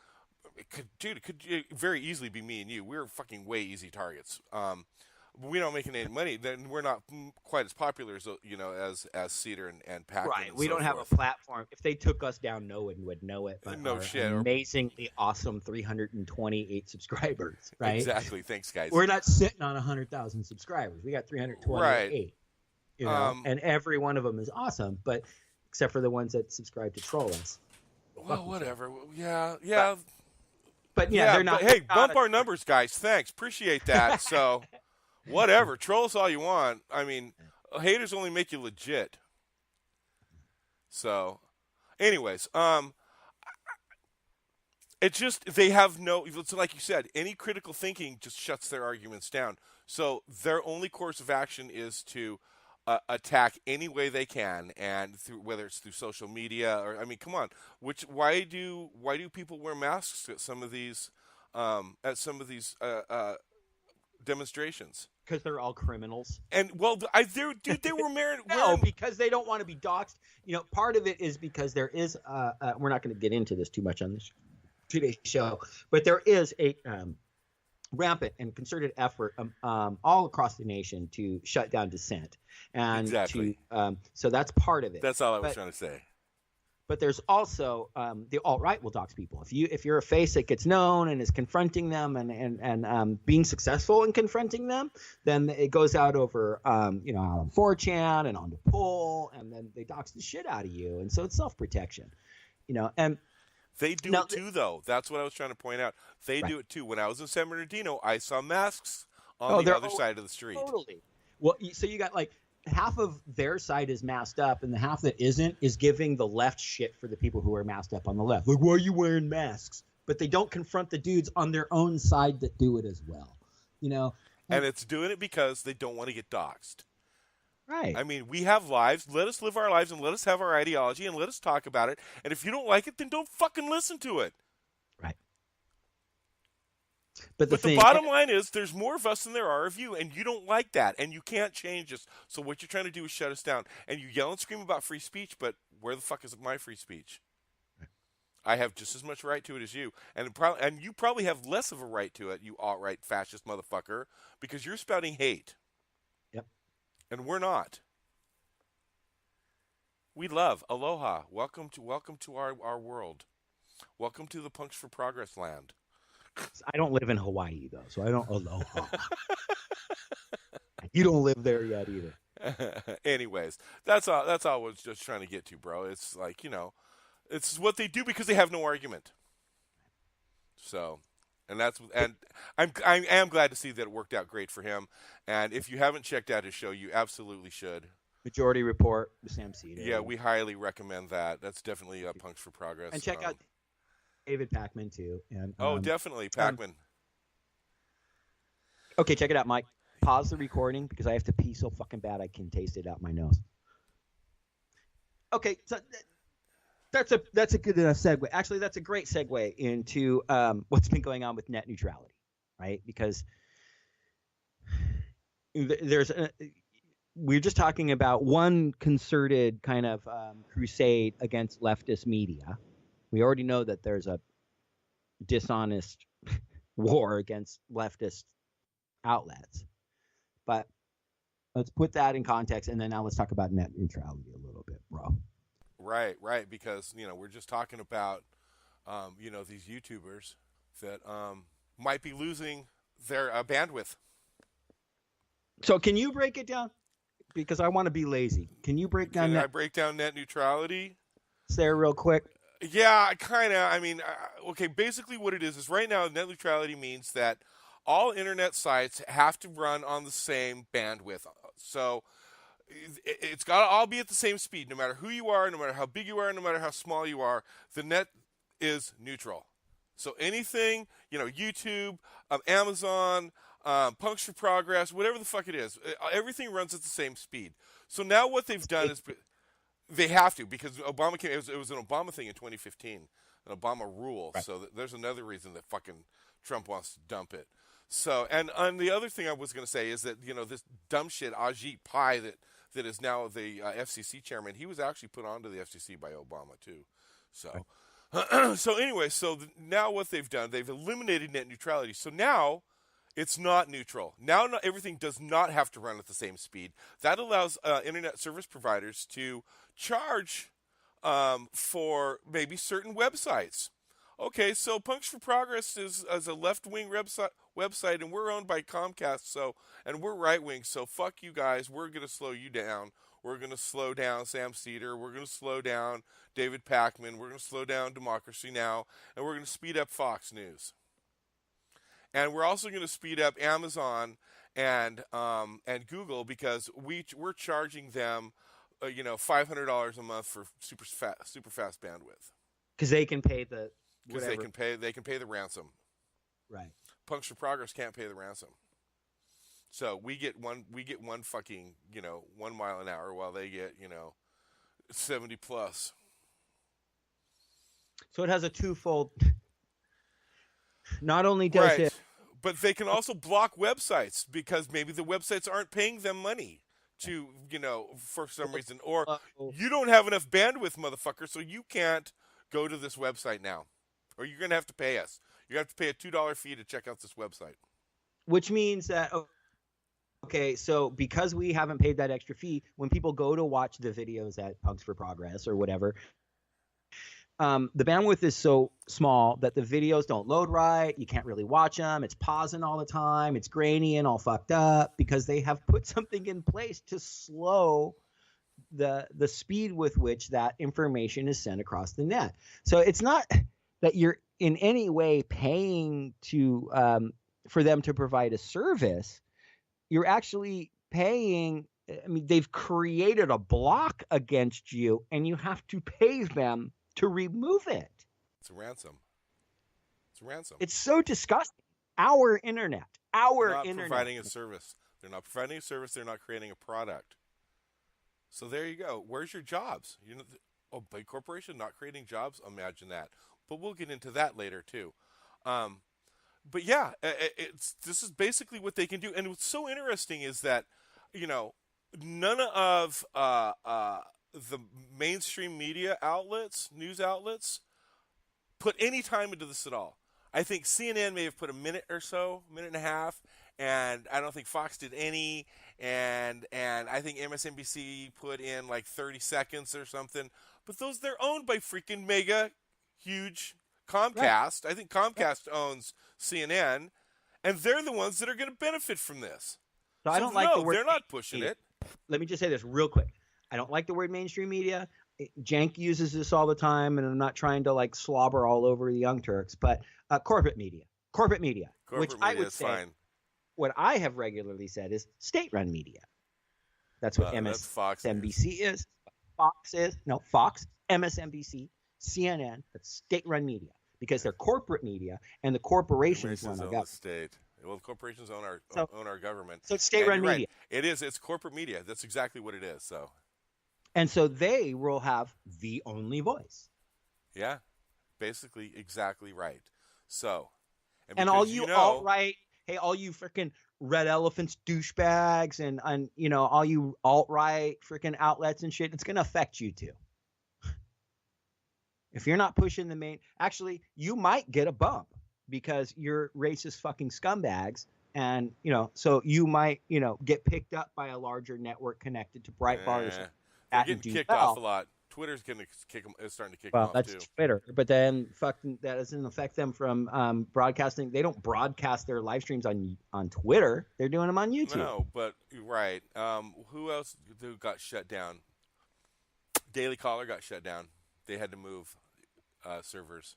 It could very easily be me and you. We're fucking way easy targets. We don't make any money, then we're not quite as popular as as Cedar and Pac. Right. We don't have a platform. If they took us down, no one would know it. But no shit. Amazingly awesome 328 subscribers. Right. Exactly. Thanks, guys. We're not sitting on 100,000 subscribers. We got 328. Right. And every one of them is awesome, but except for the ones that subscribe to troll us. Well, whatever. Yeah. But they're not. But, hey, bump our numbers, guys. Thanks. Appreciate that. So. Whatever, troll us all you want. I mean, haters only make you legit. So, anyways, it's just they have no. It's like you said, any critical thinking just shuts their arguments down. So their only course of action is to attack any way they can, and whether it's through social media or come on. Why do people wear masks at some of these demonstrations? Because they're all criminals. And they were married. No, because they don't want to be doxxed. Part of it is because there is. We're not going to get into this too much on this today's show, but there is a rampant and concerted effort all across the nation to shut down dissent, and exactly. So that's part of it. That's all I was trying to say. But there's also the alt-right will dox people. If you're a face that gets known and is confronting them and being successful in confronting them, then it goes out over out on 4chan and on the poll, and then they dox the shit out of you. And so it's self-protection, and they do it too, though. That's what I was trying to point out. They do it too. When I was in San Bernardino, I saw masks on the other side of the street. Totally. Well, so you got half of their side is masked up, and the half that isn't is giving the left shit for the people who are masked up on the left. Like, why are you wearing masks? But they don't confront the dudes on their own side that do it as well. And it's doing it because they don't want to get doxxed. Right. I mean, we have lives. Let us live our lives and let us have our ideology and let us talk about it. And if you don't like it, then don't fucking listen to it. Right. But the bottom line is there's more of us than there are of you, and you don't like that, and you can't change us. So what you're trying to do is shut us down. And you yell and scream about free speech, but where the fuck is my free speech? I have just as much right to it as you, and you probably have less of a right to it, you alt-right fascist motherfucker, because you're spouting hate. Yep. And we're not. We love. Aloha. Welcome to our world. Welcome to the Punks for Progress land. I don't live in Hawaii, though, so I don't aloha. You don't live there yet either. Anyways, that's all I was just trying to get to, bro. It's like, it's what they do because they have no argument. So, and I am glad to see that it worked out great for him. And if you haven't checked out his show, you absolutely should. Majority Report with Sam Cedar. Yeah, we highly recommend that. That's definitely Punks for Progress. And check out David Pakman too. And definitely Pakman. Okay, check it out, Mike. Pause the recording because I have to pee so fucking bad I can taste it out my nose. Okay, so that's a good enough segue. Actually, that's a great segue into what's been going on with net neutrality, right? Because we're just talking about one concerted kind of crusade against leftist media. We already know that there's a dishonest war against leftist outlets. But let's put that in context, and then now let's talk about net neutrality a little bit, bro. Right, because, we're just talking about, these YouTubers that might be losing their bandwidth. So can you break it down? Because I want to be lazy. Can you break down I break down net neutrality? Say real quick. Yeah, kind of. I mean, okay, basically what it is right now net neutrality means that all internet sites have to run on the same bandwidth. So it's got to all be at the same speed, no matter who you are, no matter how big you are, no matter how small you are. The net is neutral. So anything, YouTube, Amazon, Punks for Progress, whatever the fuck it is, everything runs at the same speed. So now what they've done is they have to, because Obama came. It was an Obama thing in 2015, an Obama rule. Right. So there's another reason that fucking Trump wants to dump it. So and the other thing I was going to say is that this dumb shit Ajit Pai that is now the FCC chairman. He was actually put onto the FCC by Obama too. So. Right. So anyway, now what they've done, they've eliminated net neutrality. So now it's not neutral. Now everything does not have to run at the same speed. That allows internet service providers to charge for maybe certain websites. Okay, so Punks for Progress is a left-wing website, and we're owned by Comcast, and we're right-wing, so fuck you guys. We're going to slow you down. We're going to slow down Sam Cedar. We're going to slow down David Pakman. We're going to slow down Democracy Now! And we're going to speed up Fox News. And we're also going to speed up Amazon and Google, because we're charging them, $500 a month for super fast bandwidth. Because they can pay the whatever. They can pay the ransom. Right. Punks for Progress can't pay the ransom. So we get one fucking 1 mile an hour, while they get 70 plus. So it has a twofold. Not only does it, but they can also block websites, because maybe the websites aren't paying them money to for some reason, or you don't have enough bandwidth, motherfucker, so you can't go to this website now, or you're gonna have to pay us. You have to pay a $2 fee to check out this website. Which means that. Okay, so because we haven't paid that extra fee, when people go to watch the videos at Punks for Progress or whatever, the bandwidth is so small that the videos don't load right. You can't really watch them. It's pausing all the time. It's grainy and all fucked up, because they have put something in place to slow the speed with which that information is sent across the net. So it's not that you're in any way paying to for them to provide a service. You're actually paying. I mean, they've created a block against you, and you have to pay them to remove it. It's a ransom. It's so disgusting. Our internet. They're not providing a service. They're not providing a service. They're not creating a product. So there you go. Where's your jobs? Big corporation not creating jobs. Imagine that. But we'll get into that later too. But yeah, this is basically what they can do. And what's so interesting is that, none of the mainstream media outlets, news outlets, put any time into this at all. I think CNN may have put a minute and a half, and I don't think Fox did any, and I think MSNBC put in like 30 seconds or something. But they're owned by freaking mega huge Comcast. Right. I think Comcast owns CNN, and they're the ones that are going to benefit from this. So I don't like the word. They're not pushing it. Let me just say this real quick. I don't like the word mainstream media. Jank uses this all the time, and I'm not trying to slobber all over the Young Turks, but corporate media, which I would say, fine. What I have regularly said is state-run media. That's what MSNBC is. Fox is. No, Fox, MSNBC, CNN. That's state-run media, because they're corporate media, and the corporations run our government. The state. Well, the corporations own our government. So it's state-run media. Right. It is. It's corporate media. That's exactly what it is. So. And so they will have the only voice. Yeah, basically exactly right. So. And all you alt-right, all you freaking red elephants douchebags, and all you alt-right freaking outlets and shit, it's going to affect you too. If you're not pushing the main, actually, you might get a bump because you're racist fucking scumbags. And, so you might, get picked up by a larger network connected to Breitbart or something. They're getting kicked off a lot. Twitter's going to kick them. It's starting to kick them off that's too. Twitter. But then that doesn't affect them from broadcasting. They don't broadcast their live streams on Twitter. They're doing them on YouTube. No, but right. Who else got shut down? Daily Caller got shut down. They had to move. servers.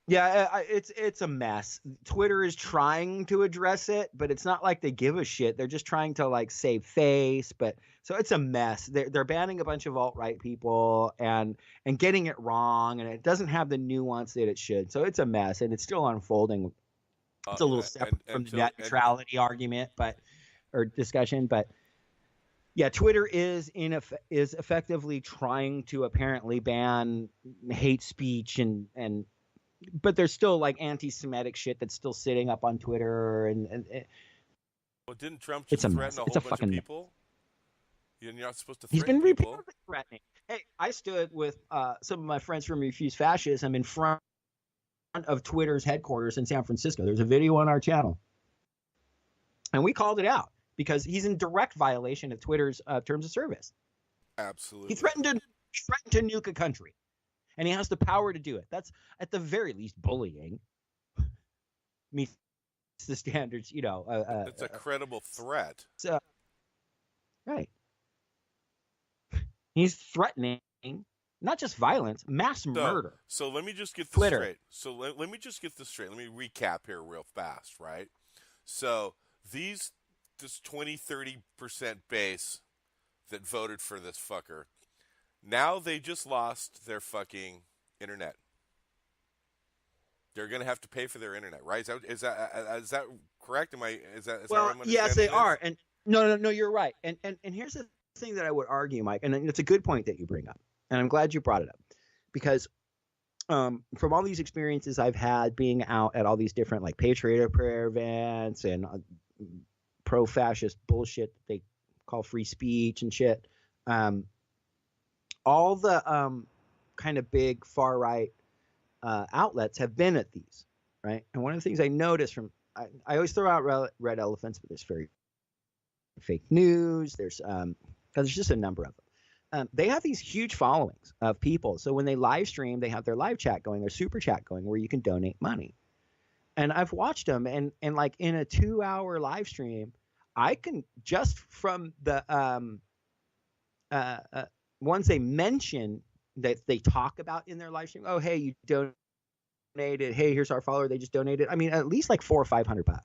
Yeah, it's a mess. Twitter is trying to address it, but it's not like they give a shit. They're just trying to like save face, but so it's a mess. They're banning a bunch of alt-right people and getting it wrong, and it doesn't have the nuance that it should. So it's a mess, and it's still unfolding. It's a little separate from the net neutrality argument, or discussion, but yeah, Twitter is effectively trying to apparently ban hate speech and but there's still like anti-Semitic shit that's still sitting up on Twitter, and well, didn't Trump just threaten a whole bunch of people? You're not supposed to threaten He's been people. repeatedly threatening. Hey, I stood with some of my friends from Refuse Fascism in front of Twitter's headquarters in San Francisco. There's a video on our channel, and we called it out because he's in direct violation of Twitter's terms of service. Absolutely, he threatened to nuke a country. And he has the power to do it. That's at the very least bullying. Meets the standards, you know. It's a credible threat. So, right. He's threatening not just violence, mass murder. So let me just get this Twitter. straight. So let me just get this straight. Let me recap here real fast, right? So this 20-30% base that voted for this fucker, now they just lost their fucking internet. They're going to have to pay for their internet, right? Is that correct? Is that well, how I'm yes, they understanding are. And no, you're right. And here's the thing that I would argue, Mike, and it's a good point that you bring up. And I'm glad you brought it up because from all these experiences I've had being out at all these different like Patriot Prayer events and pro-fascist bullshit that they call free speech and shit. All the kind of big far right outlets have been at these, right? And one of the things I noticed from I always throw out red elephants, but there's very fake news. There's just a number of them. They have these huge followings of people. So when they live stream, they have their live chat going, their super chat going, where you can donate money. And I've watched them, and like in a 2-hour live stream, I can just from the ones they mention that they talk about in their live stream. Oh, hey, you donated. Hey, here's our follower. They just donated. I mean, at least like $400 or $500.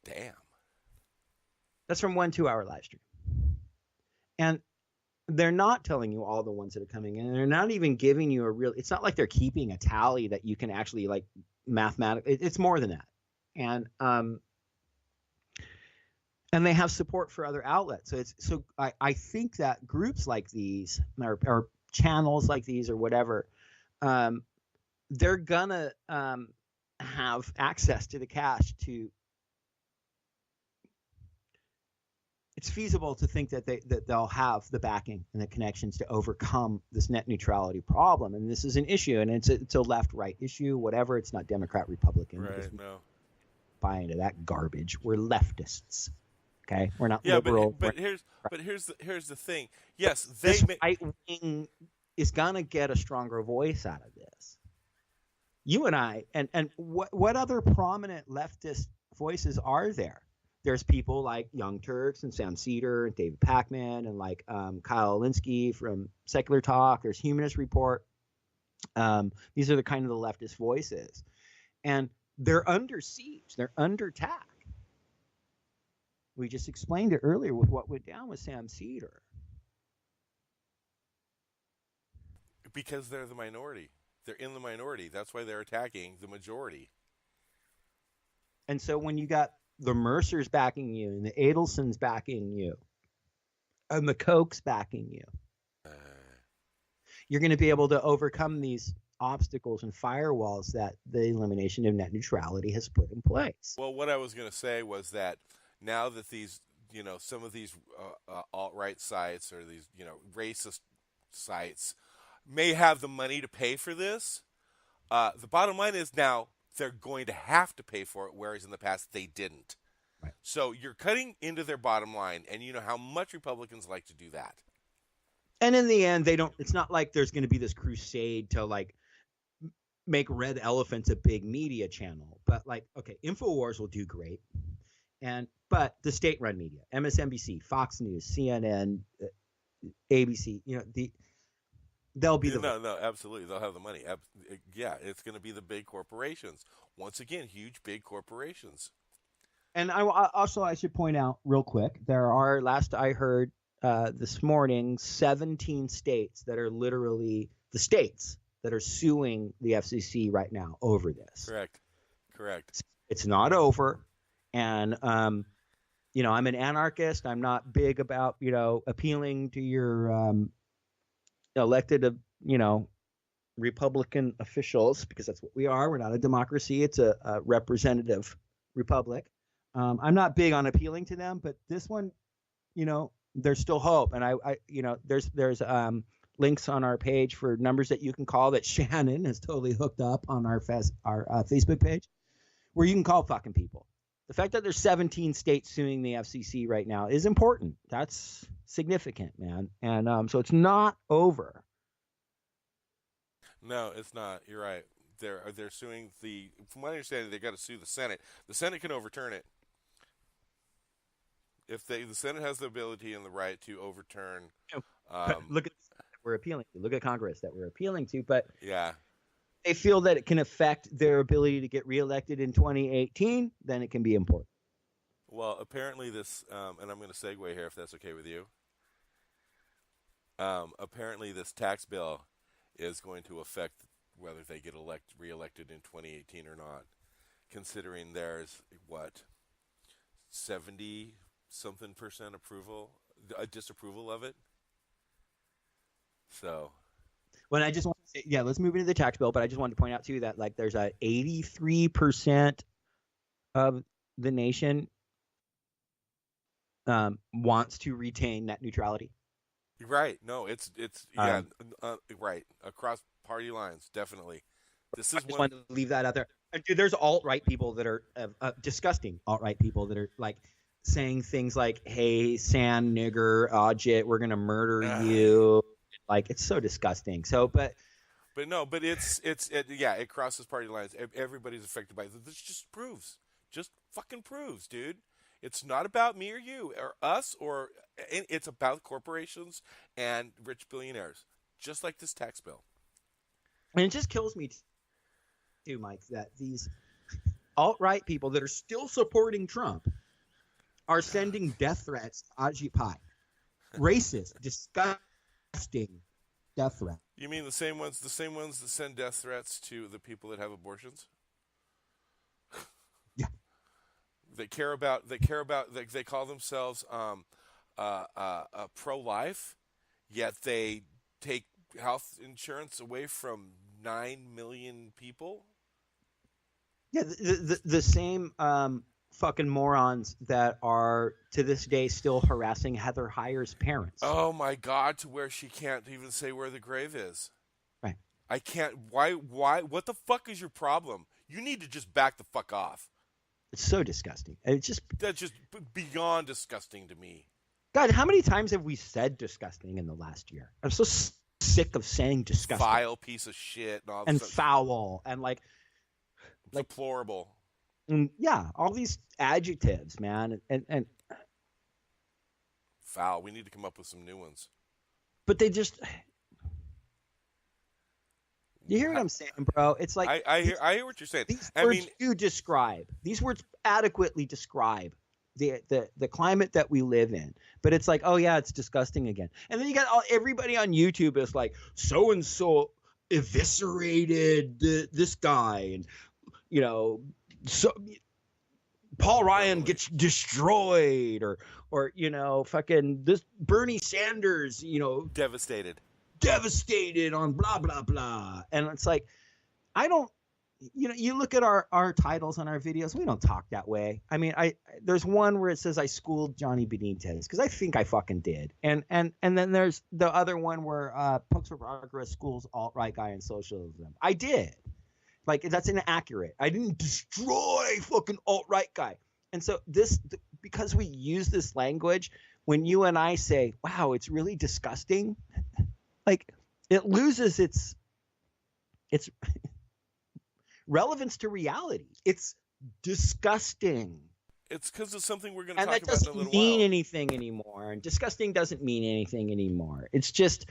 Damn. That's from 1 2-hour live stream. And they're not telling you all the ones that are coming in. And they're not even giving you it's not like they're keeping a tally that you can actually like mathematically. It's more than that. And they have support for other outlets. So I think that groups like these or channels like these or whatever, they're gonna have access to the cash to. It's feasible to think that they'll have the backing and the connections to overcome this net neutrality problem. And this is an issue, and it's a left-right issue, whatever. It's not Democrat, Republican. Right. No. Buy into that garbage. We're leftists. Okay, we're not liberal. But here's the thing. Yes, this right wing is gonna get a stronger voice out of this. You and I, and what other prominent leftist voices are there? There's people like Young Turks and Sam Cedar and David Pacman and like Kyle Alinsky from Secular Talk. There's Humanist Report. These are the kind of the leftist voices, and they're under siege. They're under attack. We just explained it earlier with what went down with Sam Cedar. Because they're the minority. They're in the minority. That's why they're attacking the majority. And so when you got the Mercers backing you and the Adelsons backing you and the Kochs backing you, you're going to be able to overcome these obstacles and firewalls that the elimination of net neutrality has put in place. Well, what I was going to say was that now that these, some of these alt-right sites or these, racist sites may have the money to pay for this, the bottom line is now they're going to have to pay for it, whereas in the past they didn't. Right. So you're cutting into their bottom line, and you know how much Republicans like to do that. And in the end, it's not like there's going to be this crusade to like make Red Elephants a big media channel. But like, okay, InfoWars will do great. But the state-run media, MSNBC, Fox News, CNN, ABC, they'll be the no, absolutely, they'll have the money. Yeah, it's going to be the big corporations once again, huge big corporations. And I should point out real quick, there are, last I heard this morning, 17 states that are literally the states that are suing the FCC right now over this. Correct. It's not over. And, I'm an anarchist. I'm not big about, appealing to your elected, Republican officials, because that's what we are. We're not a democracy. It's a representative republic. I'm not big on appealing to them, but this one, there's still hope. And there's links on our page for numbers that you can call that Shannon has totally hooked up on our Facebook page, where you can call fucking people. The fact that there's 17 states suing the FCC right now is important. That's significant, man. And so it's not over. No, it's not. You're right. They're suing from my understanding, they got to sue the Senate. The Senate can overturn it. If the Senate has the ability and the right to overturn. Look at we're appealing to. Look at Congress that we're appealing to, but yeah, they feel that it can affect their ability to get reelected in 2018. Then it can be important. Well, apparently this, and I'm going to segue here if that's okay with you. Apparently this tax bill is going to affect whether they get reelected in 2018 or not, considering there's 70-something% disapproval of it. So, when I just want to say, let's move into the tax bill, but I just wanted to point out too that there's 83% of the nation wants to retain net neutrality. Right. No, it's right across party lines, definitely. I just wanted to leave that out there. Dude, there's alt-right people that are disgusting alt-right people that are saying things like, "Hey, San nigger, Ajit, we're gonna murder you." It's so disgusting. So, but it crosses party lines. Everybody's affected by it. This just fucking proves, dude. It's not about me or you or us, it's about corporations and rich billionaires, just like this tax bill. And it just kills me too, Mike, that these alt-right people that are still supporting Trump are sending death threats to Ajit Pai. Racist, disgusting death threat. You mean the same ones that send death threats to the people that have abortions? Yeah. They call themselves pro-life, yet they take health insurance away from 9 million people. Yeah, the same fucking morons that are to this day still harassing Heather Heyer's parents. Oh my God, to where she can't even say where the grave is. Right. I can't. Why? What the fuck is your problem? You need to just back the fuck off. It's so disgusting. That's just beyond disgusting to me. God, how many times have we said disgusting in the last year? I'm so sick of saying disgusting. Vile piece of shit and all and foul and deplorable. And all these adjectives, man, and foul. We need to come up with some new ones. But they just. You hear what I'm saying, bro? It's like I hear what you're saying. These words adequately describe the climate that we live in. But it's like, oh yeah, it's disgusting again. And then you got everybody on YouTube is like, so and so eviscerated this guy, and so Paul Ryan gets destroyed, or fucking this Bernie Sanders, devastated on blah blah blah. And it's like, I don't, you look at our titles on our videos, we don't talk that way. I mean, there's one where it says I schooled Johnny Benitez, because I think I fucking did, and then there's the other one where Pokes for Progress schools alt-right guy in socialism. I did. That's inaccurate. I didn't destroy fucking alt-right guy. And so because we use this language, when you and I say, wow, it's really disgusting, it loses its relevance to reality. It's disgusting. It's because it's something we're going to And talk that about in a doesn't little mean while. anything anymore. And disgusting doesn't mean anything anymore. It's just,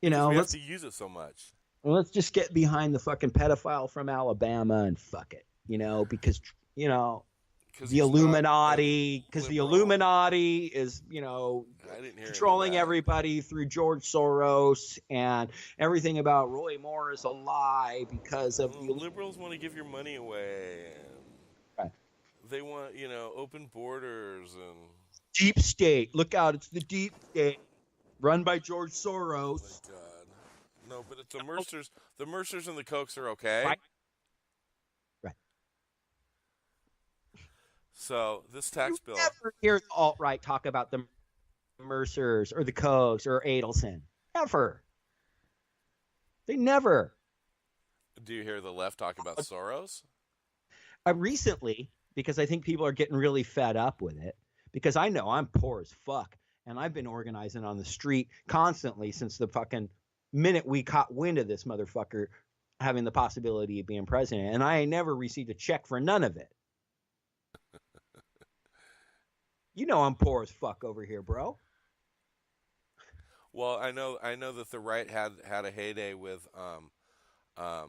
you know, We have let's to use it so much. just get behind the fucking pedophile from Alabama and fuck it, you know, because, you know, the Illuminati, because the Illuminati is, you know, I didn't hear controlling any of that. everybody through George Soros, and everything about Roy Moore is a lie because of the Liberals want to give your money away. Right. They want, you know, open borders and deep state. Look out, it's the deep state run by George Soros. oh my God. No, but it's the Mercers. The Mercers and the Kochs are okay. Right. So this tax bill. Never hear the alt-right talk about the Mercers or the Kochs or Adelson. Never. They never. Do you hear the left talk about Soros? Recently, because I think people are getting really fed up with it, because I know I'm poor as fuck, and I've been organizing on the street constantly since the fucking minute we caught wind of this motherfucker having the possibility of being president, and I ain't never received a check for none of it. You know I'm poor as fuck over here, bro. Well, I know that the right had a heyday with I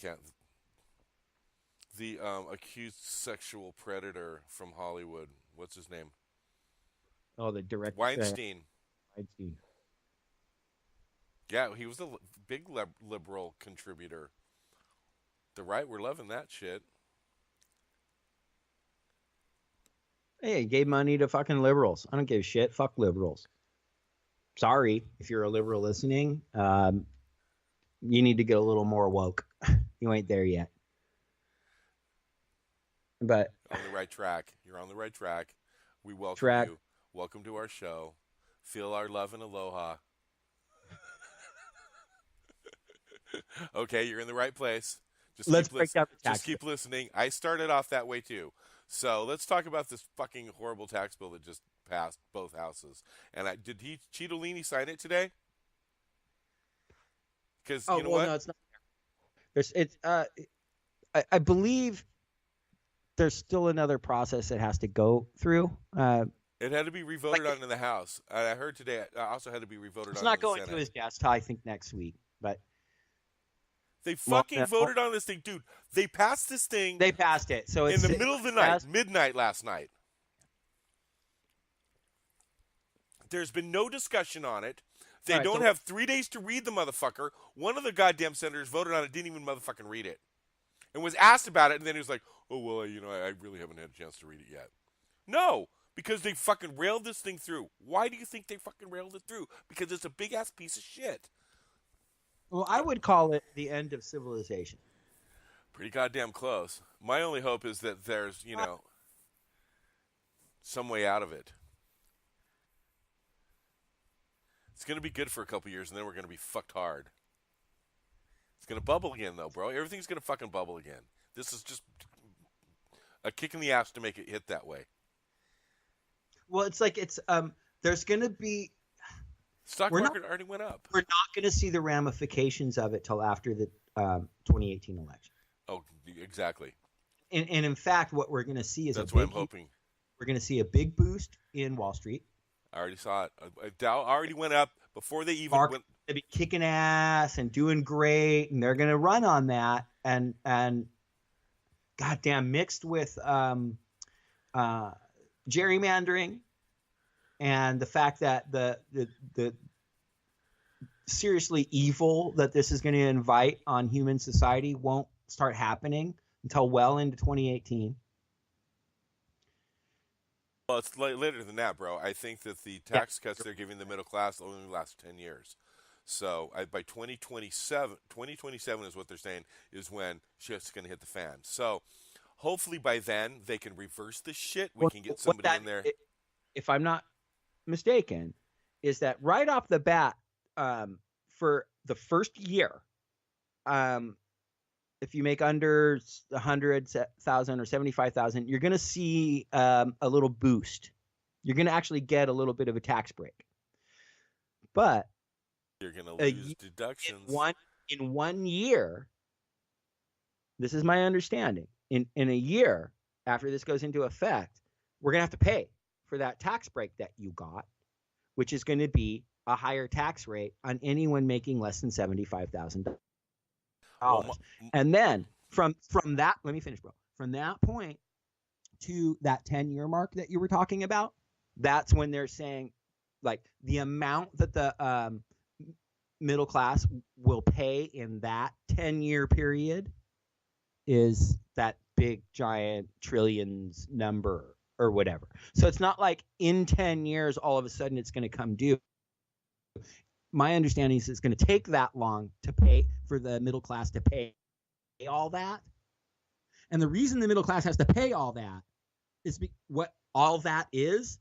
can't the accused sexual predator from Hollywood. What's his name? Oh, the director Weinstein. Weinstein. Yeah, he was a big liberal contributor. The right were loving that shit. Hey, he gave money to fucking liberals. I don't give a shit. Fuck liberals. Sorry if you're a liberal listening. You need to get a little more woke. You ain't there yet. But on the right track. You're on the right track. We welcome you. Welcome to our show. Feel our love and aloha. Okay, you're in the right place. Let's break down the tax Just keep listening. I started off that way too. So let's talk about this fucking horrible tax bill that just passed both houses. And did Cittadini sign it today? Because you know what? No, it's not. I believe there's still another process it has to go through. It had to be revoted on in the House. I heard today it also had to be revoted on. It's not in the going Senate. to his desk, I think, next week. But they fucking voted on this thing, dude. They passed this thing. They passed it. So it's in the middle of the night, midnight last night. There's been no discussion on it. They don't have 3 days to read the motherfucker. One of the goddamn senators voted on it, didn't even motherfucking read it, and was asked about it, and then he was like, "Oh well, you know, I really haven't had a chance to read it yet." No, because they fucking railed this thing through. Why do you think they fucking railed it through? Because it's a big ass piece of shit. Well, I would call it the end of civilization. Pretty goddamn close. My only hope is that there's, you know, some way out of it. It's going to be good for a couple years, and then we're going to be fucked hard. It's going to bubble again, though, bro. Everything's going to fucking bubble again. This is just a kick in the ass to make it hit that way. Well, it's like there's going to be... Stock market already went up. We're not going to see the ramifications of it till after the 2018 election. Oh, exactly. And in fact, what we're going to see is that's what I'm hoping. We're going to see a big boost in Wall Street. I already saw it. Dow already went up before they even went. They'll be kicking ass and doing great, and they're going to run on that. And goddamn, mixed with gerrymandering and the fact that the seriously evil that this is going to invite on human society won't start happening until well into 2018. Well, it's later than that, bro. I think that the tax cuts they're giving the middle class only last 10 years. So by 2027 is what they're saying is when shit's going to hit the fan. So hopefully by then they can reverse this shit. We can get somebody in there. If I'm not mistaken, is that right off the bat for the first year, if you make under 100,000 or 75,000, you're going to see a little boost. You're going to actually get a little bit of a tax break. But you're going to lose deductions. In one year, this is my understanding. In a year, after this goes into effect, we're going to have to pay for that tax break that you got, which is going to be a higher tax rate on anyone making less than $75,000. And then from that, let me finish, bro. From that point to that 10-year mark that you were talking about, that's when they're saying, like, the amount that the middle class will pay in that 10-year period is that big giant trillions number or whatever. So it's not like in 10 years all of a sudden it's going to come due. My understanding is it's going to take that long to pay for the middle class to pay all that. And the reason the middle class has to pay all that is what all that is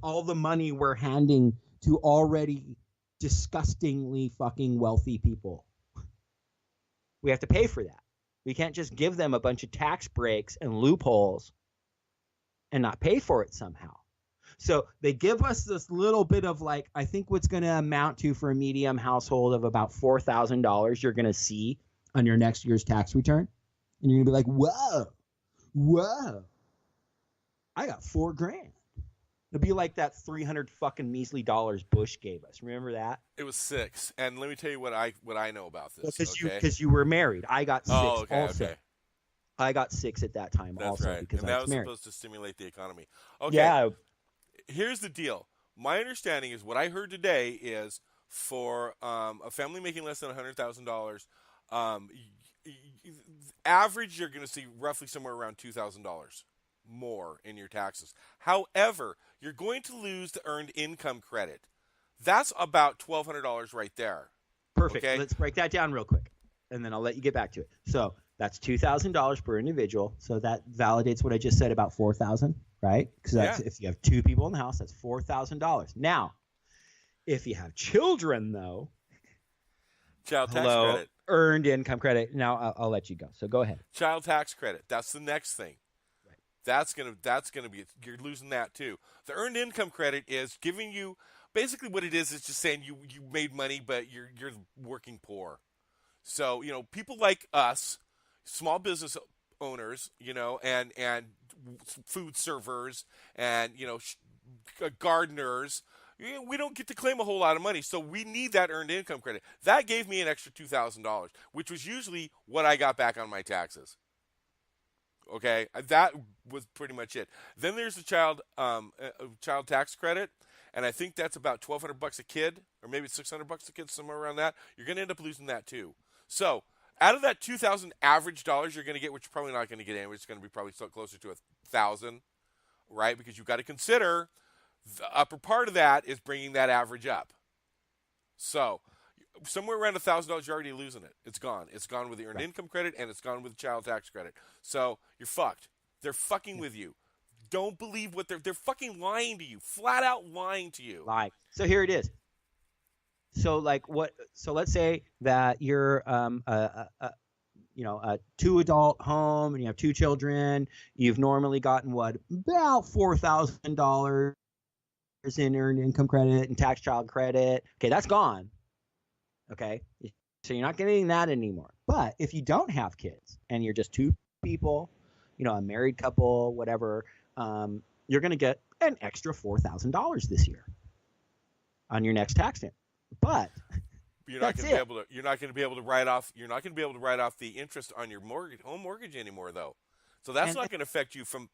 all the money we're handing to already disgustingly fucking wealthy people. We have to pay for that. We can't just give them a bunch of tax breaks and loopholes and not pay for it somehow. So they give us this little bit of, like, I think what's going to amount to for a medium household of about $4,000 you're going to see on your next year's tax return. And you're going to be like, whoa, I got $4,000. It'll be like that 300 fucking measly dollars Bush gave us. Remember that? It was $6. And let me tell you what I know about this. Because you were married. I got $6 also. Okay. I got $6 at that time. That's also right. because and I that was was married. supposed to stimulate the economy. Okay. Yeah. Here's the deal. My understanding is what I heard today is for a family making less than $100,000, average you're going to see roughly somewhere around $2,000 more in your taxes. However, you're going to lose the earned income credit. That's about $1,200 right there. Perfect. Okay? Let's break that down real quick, and then I'll let you get back to it. So that's $2,000 per individual. So that validates what I just said about $4,000, right? Because if you have two people in the house, that's $4,000. Now, if you have children, though, child tax credit, earned income credit. Now I'll let you go. So go ahead. Child tax credit. That's the next thing. Right. That's gonna be, you're losing that too. The earned income credit is giving you, basically what it is just saying you made money, but you're working poor. So, people like us, small business owners, and food servers and, gardeners, we don't get to claim a whole lot of money. So we need that earned income credit. That gave me an extra $2,000, which was usually what I got back on my taxes. Okay. That was pretty much it. Then there's the child tax credit. And I think that's about $1,200 a kid, or maybe $600 a kid, somewhere around that. You're going to end up losing that too. So out of that $2,000 average dollars you're going to get, which you're probably not going to get anyway, it's going to be probably closer to $1,000, right? Because you've got to consider the upper part of that is bringing that average up. So somewhere around $1,000, you're already losing it. It's gone. It's gone with the earned income credit, and it's gone with the child tax credit. So you're fucked. They're fucking with you. Don't believe what they're fucking lying to you. Flat out lying to you. Lie. So here it is. So let's say that you're a 2-adult home and you have 2 children. You've normally gotten about $4,000 in earned income credit and tax child credit. Okay, that's gone. Okay, so you're not getting that anymore. But if you don't have kids and you're just 2 people, a married couple, whatever, you're going to get an extra $4,000 this year on your next tax time. But you're not going to be able to write off the interest on your home mortgage anymore, though. So that's not going to affect you from,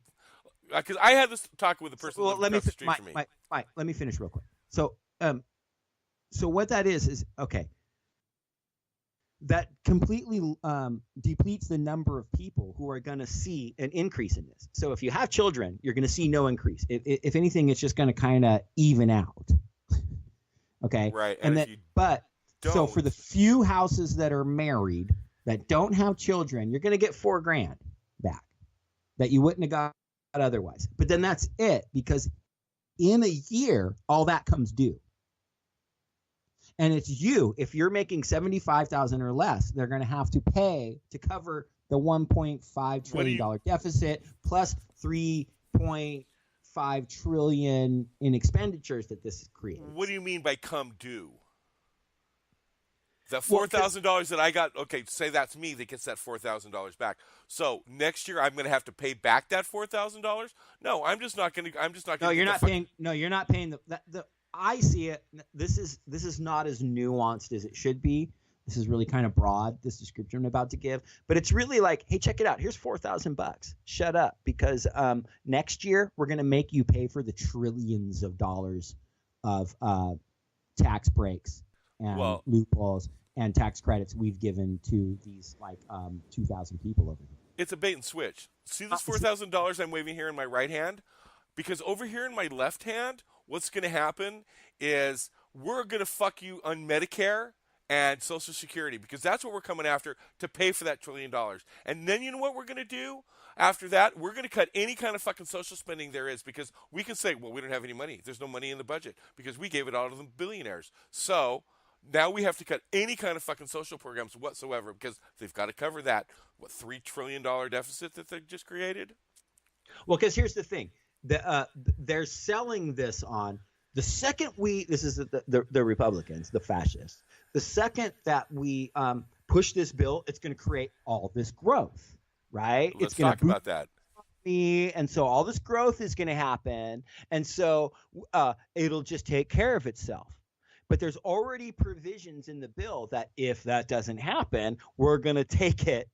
because I had this talk with a person across the street from me. Let me finish real quick. So what that is okay. That completely depletes the number of people who are going to see an increase in this. So if you have children, you're going to see no increase. If anything, it's just going to kind of even out. Okay. Right. So for the few houses that are married that don't have children, you're going to get $4,000 back that you wouldn't have got otherwise. But then that's it, because in a year, all that comes due. And it's if you're making $75,000 or less, they're going to have to pay to cover the $1.5 trillion deficit plus $3.5 trillion in expenditures that this creates. What do you mean by come due? That $4,000 that I got, okay, say that's me that gets that $4,000 back. So next year I'm going to have to pay back that $4,000? No, I'm just not going to. I'm just not going to. No, you're not paying. No, you're not paying the. I see it. This is not as nuanced as it should be. This is really kind of broad, this description I'm about to give, but it's really like, hey, check it out. Here's $4,000. Shut up, because next year we're going to make you pay for the trillions of dollars of tax breaks and loopholes and tax credits we've given to these 2,000 people over here. It's a bait and switch. See this $4,000 I'm waving here in my right hand? Because over here in my left hand, what's going to happen is we're going to fuck you on Medicare and Social Security, because that's what we're coming after to pay for that $1 trillion. And then you know what we're going to do? After that, we're going to cut any kind of fucking social spending there is, because we can say, well, we don't have any money. There's no money in the budget because we gave it all to the billionaires. So now we have to cut any kind of fucking social programs whatsoever, because they've got to cover that, $3 trillion deficit that they just created? Well, because here's the thing. They're selling this on the second this is the Republicans, the fascists. The second that we push this bill, it's going to create all this growth, right? Let's talk about that. And so all this growth is going to happen, and so it'll just take care of itself. But there's already provisions in the bill that if that doesn't happen, we're going to take it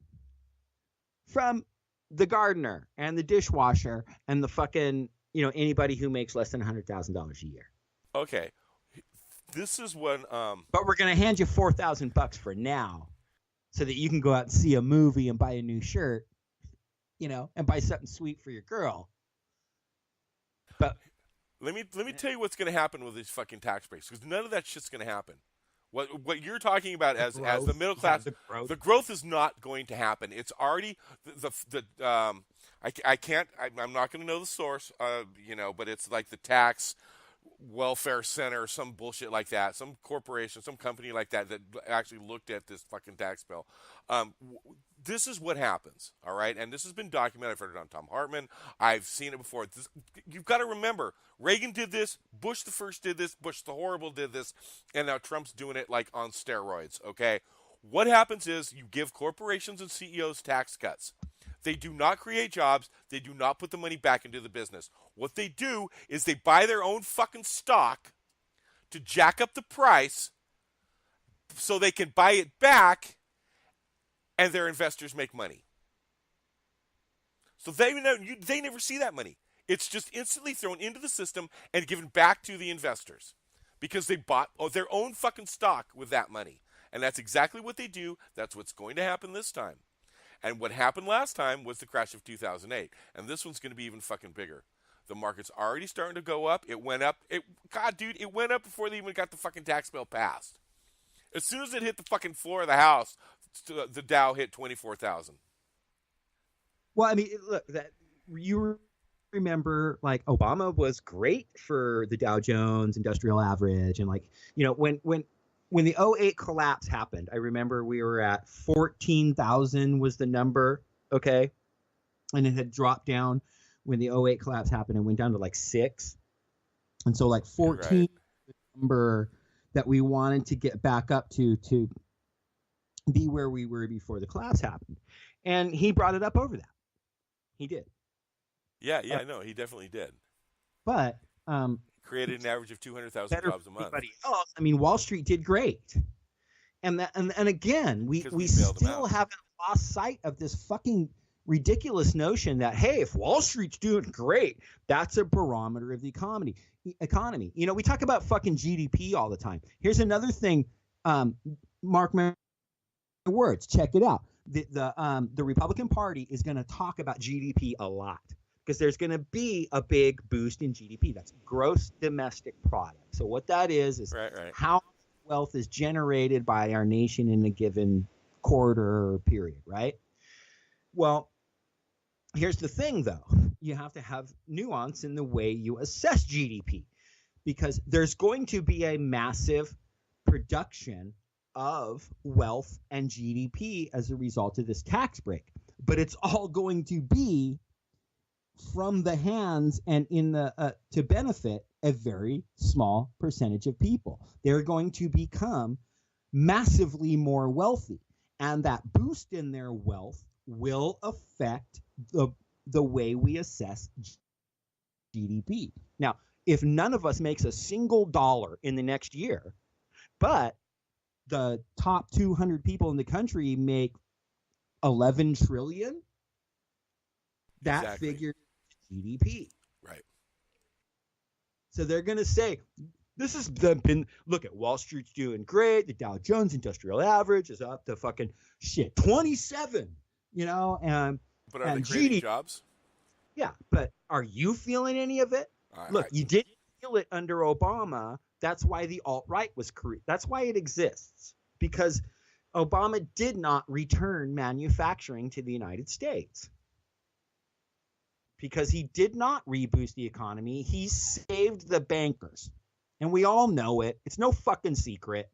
from the gardener and the dishwasher and the fucking, anybody who makes less than $100,000 a year. Okay. This is when but we're going to hand you $4,000 for now so that you can go out and see a movie and buy a new shirt, and buy something sweet for your girl. But let me tell you what's going to happen with these fucking tax breaks, because none of that shit's going to happen. What you're talking about as the middle class, the growth is not going to happen. It's already I'm not going to know the source, but it's like the tax welfare center or some bullshit like that, some corporation, some company like that actually looked at this fucking tax bill. This is what happens, all right? And this has been documented. I've heard it on Tom Hartman. I've seen it before. You've got to remember, Reagan did this, Bush the first did this, Bush the horrible did this, and now Trump's doing it like on steroids, okay? What happens is you give corporations and CEOs tax cuts. They do not create jobs. They do not put the money back into the business. What they do is they buy their own fucking stock to jack up the price so they can buy it back and their investors make money. So they never see that money. It's just instantly thrown into the system and given back to the investors because they bought their own fucking stock with that money. And that's exactly what they do. That's what's going to happen this time. And what happened last time was the crash of 2008. And this one's going to be even fucking bigger. The market's already starting to go up. It went up. It went up before they even got the fucking tax bill passed. As soon as it hit the fucking floor of the house, the Dow hit 24,000. Well, I mean, look, you remember, like, Obama was great for the Dow Jones Industrial Average. And, when the 2008 collapse happened, I remember we were at 14,000 was the number, okay? And it had dropped down when the 2008 collapse happened and went down to 6. And so 14 right. The number that we wanted to get back up to be where we were before the collapse happened. And he brought it up over that. He did. Yeah, no, he definitely did. But created an average of 200,000 jobs a month. Else. I mean, Wall Street did great, and again, we still haven't lost sight of this fucking ridiculous notion that, hey, if Wall Street's doing great, that's a barometer of the economy. We talk about fucking GDP all the time. Here's another thing. Mark my words. Check it out. The Republican Party is going to talk about GDP a lot, because there's going to be a big boost in GDP. That's gross domestic product. So what that is right. how wealth is generated by our nation in a given quarter or period, right? Well, here's the thing, though. You have to have nuance in the way you assess GDP, because there's going to be a massive production of wealth and GDP as a result of this tax break. But it's all going to be from the hands and in the to benefit a very small percentage of people. They're going to become massively more wealthy. And that boost in their wealth will affect the way we assess GDP. Now, if none of us makes a single dollar in the next year, but the top 200 people in the country make 11 trillion, that figure GDP. Right. So they're going to say, this has been, look at Wall Street's doing great. The Dow Jones Industrial Average is up to fucking 27, and but are they creating jobs? Yeah, but are you feeling any of it? Look, you didn't feel it under Obama. That's why the alt-right was created. That's why it exists, because Obama did not return manufacturing to the United States. Because he did not reboost the economy. He saved the bankers. And we all know it. It's no fucking secret.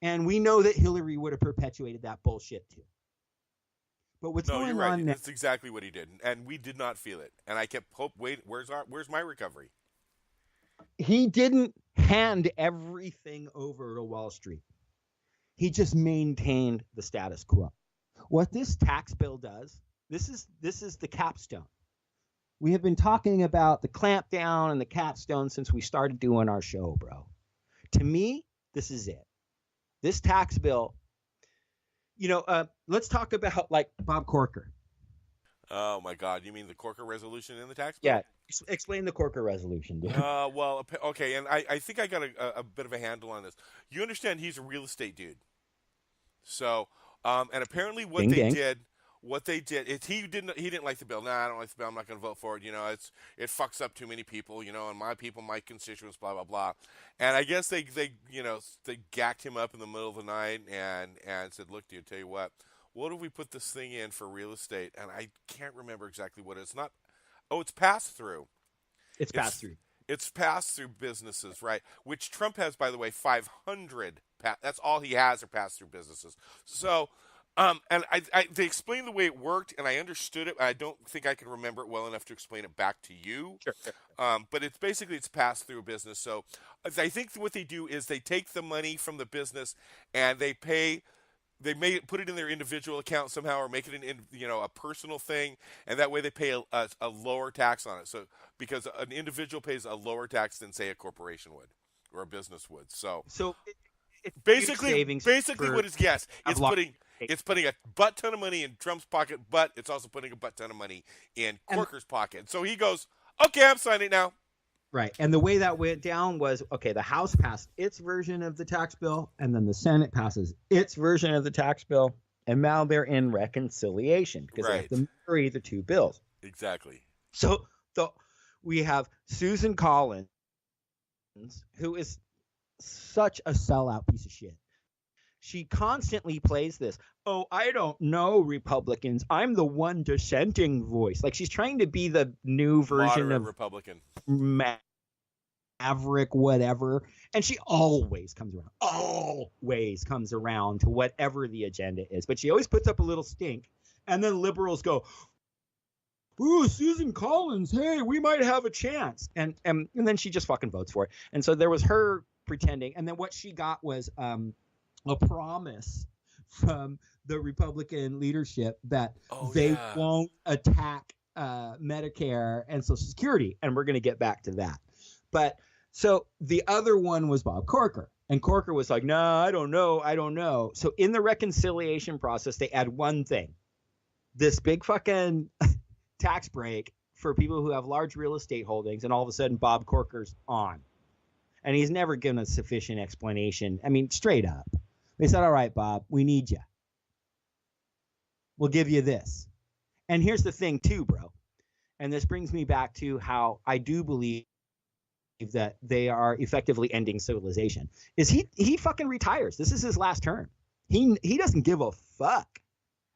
And we know that Hillary would have perpetuated that bullshit too. But what's going on now? That's exactly what he did. And we did not feel it. And I kept wait, where's my recovery? He didn't hand everything over to Wall Street. He just maintained the status quo. What this tax bill does, this is the capstone. We have been talking about the clampdown and the capstone since we started doing our show, bro. To me, this is it. This tax bill, let's talk about like Bob Corker. Oh my God! You mean the Corker resolution in the tax bill? Yeah, explain the Corker resolution, dude. Well, okay, and I think I got a bit of a handle on this. You understand he's a real estate dude, so and apparently what they did is he didn't like the bill. Nah, I don't like the bill. I'm not going to vote for it. It fucks up too many people. And my people, my constituents, blah blah blah. And I guess they gacked him up in the middle of the night and said, look, dude, tell you what if we put this thing in for real estate? And I can't remember exactly what it's not. Oh, it's pass through. It's pass through. It's pass through businesses, right? Which Trump has, by the way, 500. That's all he has are pass through businesses. So. And they explained the way it worked, and I understood it. I don't think I can remember it well enough to explain it back to you. Sure. But it's pass through business. So I think what they do is they take the money from the business and they may put it in their individual account somehow, or make it a personal thing, and that way they pay a lower tax on it. So because an individual pays a lower tax than say a corporation would or a business would. So it's basically what it's it's putting a butt ton of money in Trump's pocket, but it's also putting a butt ton of money in Corker's pocket. So he goes, okay, I'm signing now. Right. And the way that went down was, okay, the House passed its version of the tax bill, and then the Senate passes its version of the tax bill, and now they're in reconciliation because they have to marry the two bills. Exactly. So we have Susan Collins, who is such a sellout piece of shit. She constantly plays this, oh, I don't know, Republicans. I'm the one dissenting voice. Like she's trying to be the new version moderate of Republican. Maverick, whatever. And she always comes around to whatever the agenda is. But she always puts up a little stink. And then liberals go, ooh, Susan Collins, hey, we might have a chance. And then she just fucking votes for it. And so there was her pretending. And then what she got was a promise from the Republican leadership that they won't attack Medicare and Social Security. And we're going to get back to that. But so the other one was Bob Corker. And Corker was like, no, I don't know. So in the reconciliation process, they add one thing. This big fucking tax break for people who have large real estate holdings. And all of a sudden, Bob Corker's on. And he's never given a sufficient explanation. I mean, straight up. They said, all right, Bob, we need you. We'll give you this. And here's the thing, too, bro. And this brings me back to how I do believe that they are effectively ending civilization. Is he fucking retires. This is his last term. He doesn't give a fuck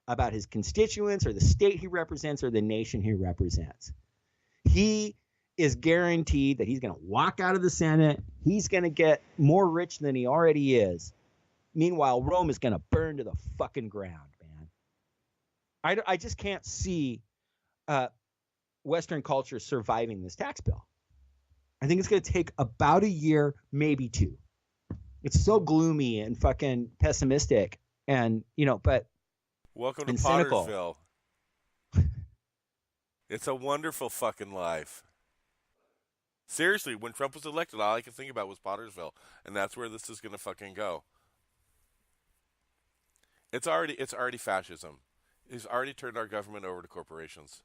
about his constituents or the state he represents or the nation he represents. He is guaranteed that he's going to walk out of the Senate. He's going to get more rich than he already is. Meanwhile, Rome is going to burn to the fucking ground, man. I just can't see Western culture surviving this tax bill. I think it's going to take about a year, maybe two. It's so gloomy and fucking pessimistic, and but welcome to and cynical. Pottersville. It's a wonderful fucking life. Seriously, when Trump was elected, all I could think about was Pottersville, and that's where this is going to fucking go. It's already fascism. He's already turned our government over to corporations.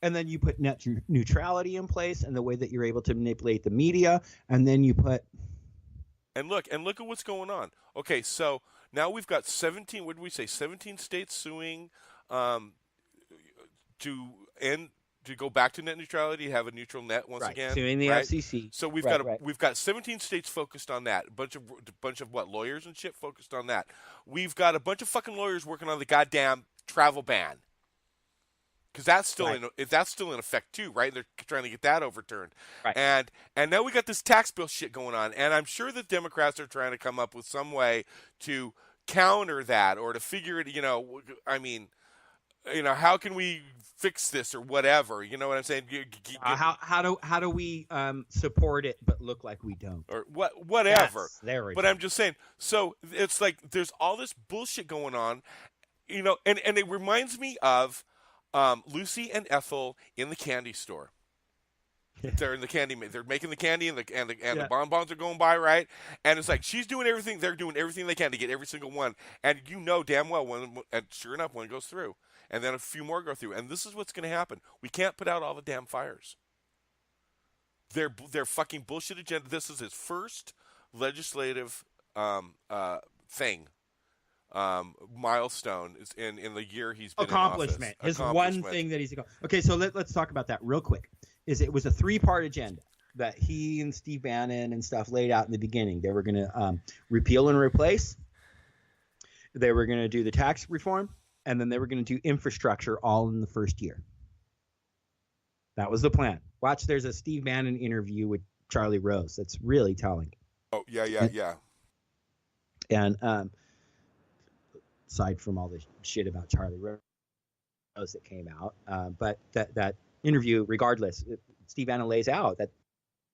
And then you put net neutrality in place, and the way that you're able to manipulate the media, and then you put. And look at what's going on. Okay, so now we've got 17. What did we say? 17 states suing to go back to net neutrality, have a neutral net once again. Suing the FCC. So we've got 17 states focused on that. A bunch of what, lawyers and shit focused on that. We've got a bunch of fucking lawyers working on the goddamn travel ban. Because that's still in effect too, right? They're trying to get that overturned, right? And now we got this tax bill shit going on, and I'm sure the Democrats are trying to come up with some way to counter that or to figure it. How can we fix this or whatever? You know what I'm saying? How do we support it but look like we don't? Or whatever. Yes, there we go. I'm just saying. So it's like there's all this bullshit going on, and it reminds me of. Lucy and Ethel in the candy store. They're in the candy. They're making the candy, and the bonbons are going by, right? And it's like she's doing everything. They're doing everything they can to get every single one. And damn well and sure enough, one goes through, and then a few more go through. And this is what's going to happen. We can't put out all the damn fires. They're fucking bullshit agenda. This is his first legislative thing. Milestone is in the year he's been accomplishment. In office. His one thing that he's okay. So let's talk about that real quick. It was a 3-part agenda that he and Steve Bannon and stuff laid out in the beginning. They were going to repeal and replace. They were going to do the tax reform, and then they were going to do infrastructure all in the first year. That was the plan. Watch, there's a Steve Bannon interview with Charlie Rose that's really telling. Oh yeah. And aside from all the shit about Charlie Rose that came out, but that interview, regardless, Steve Bannon lays out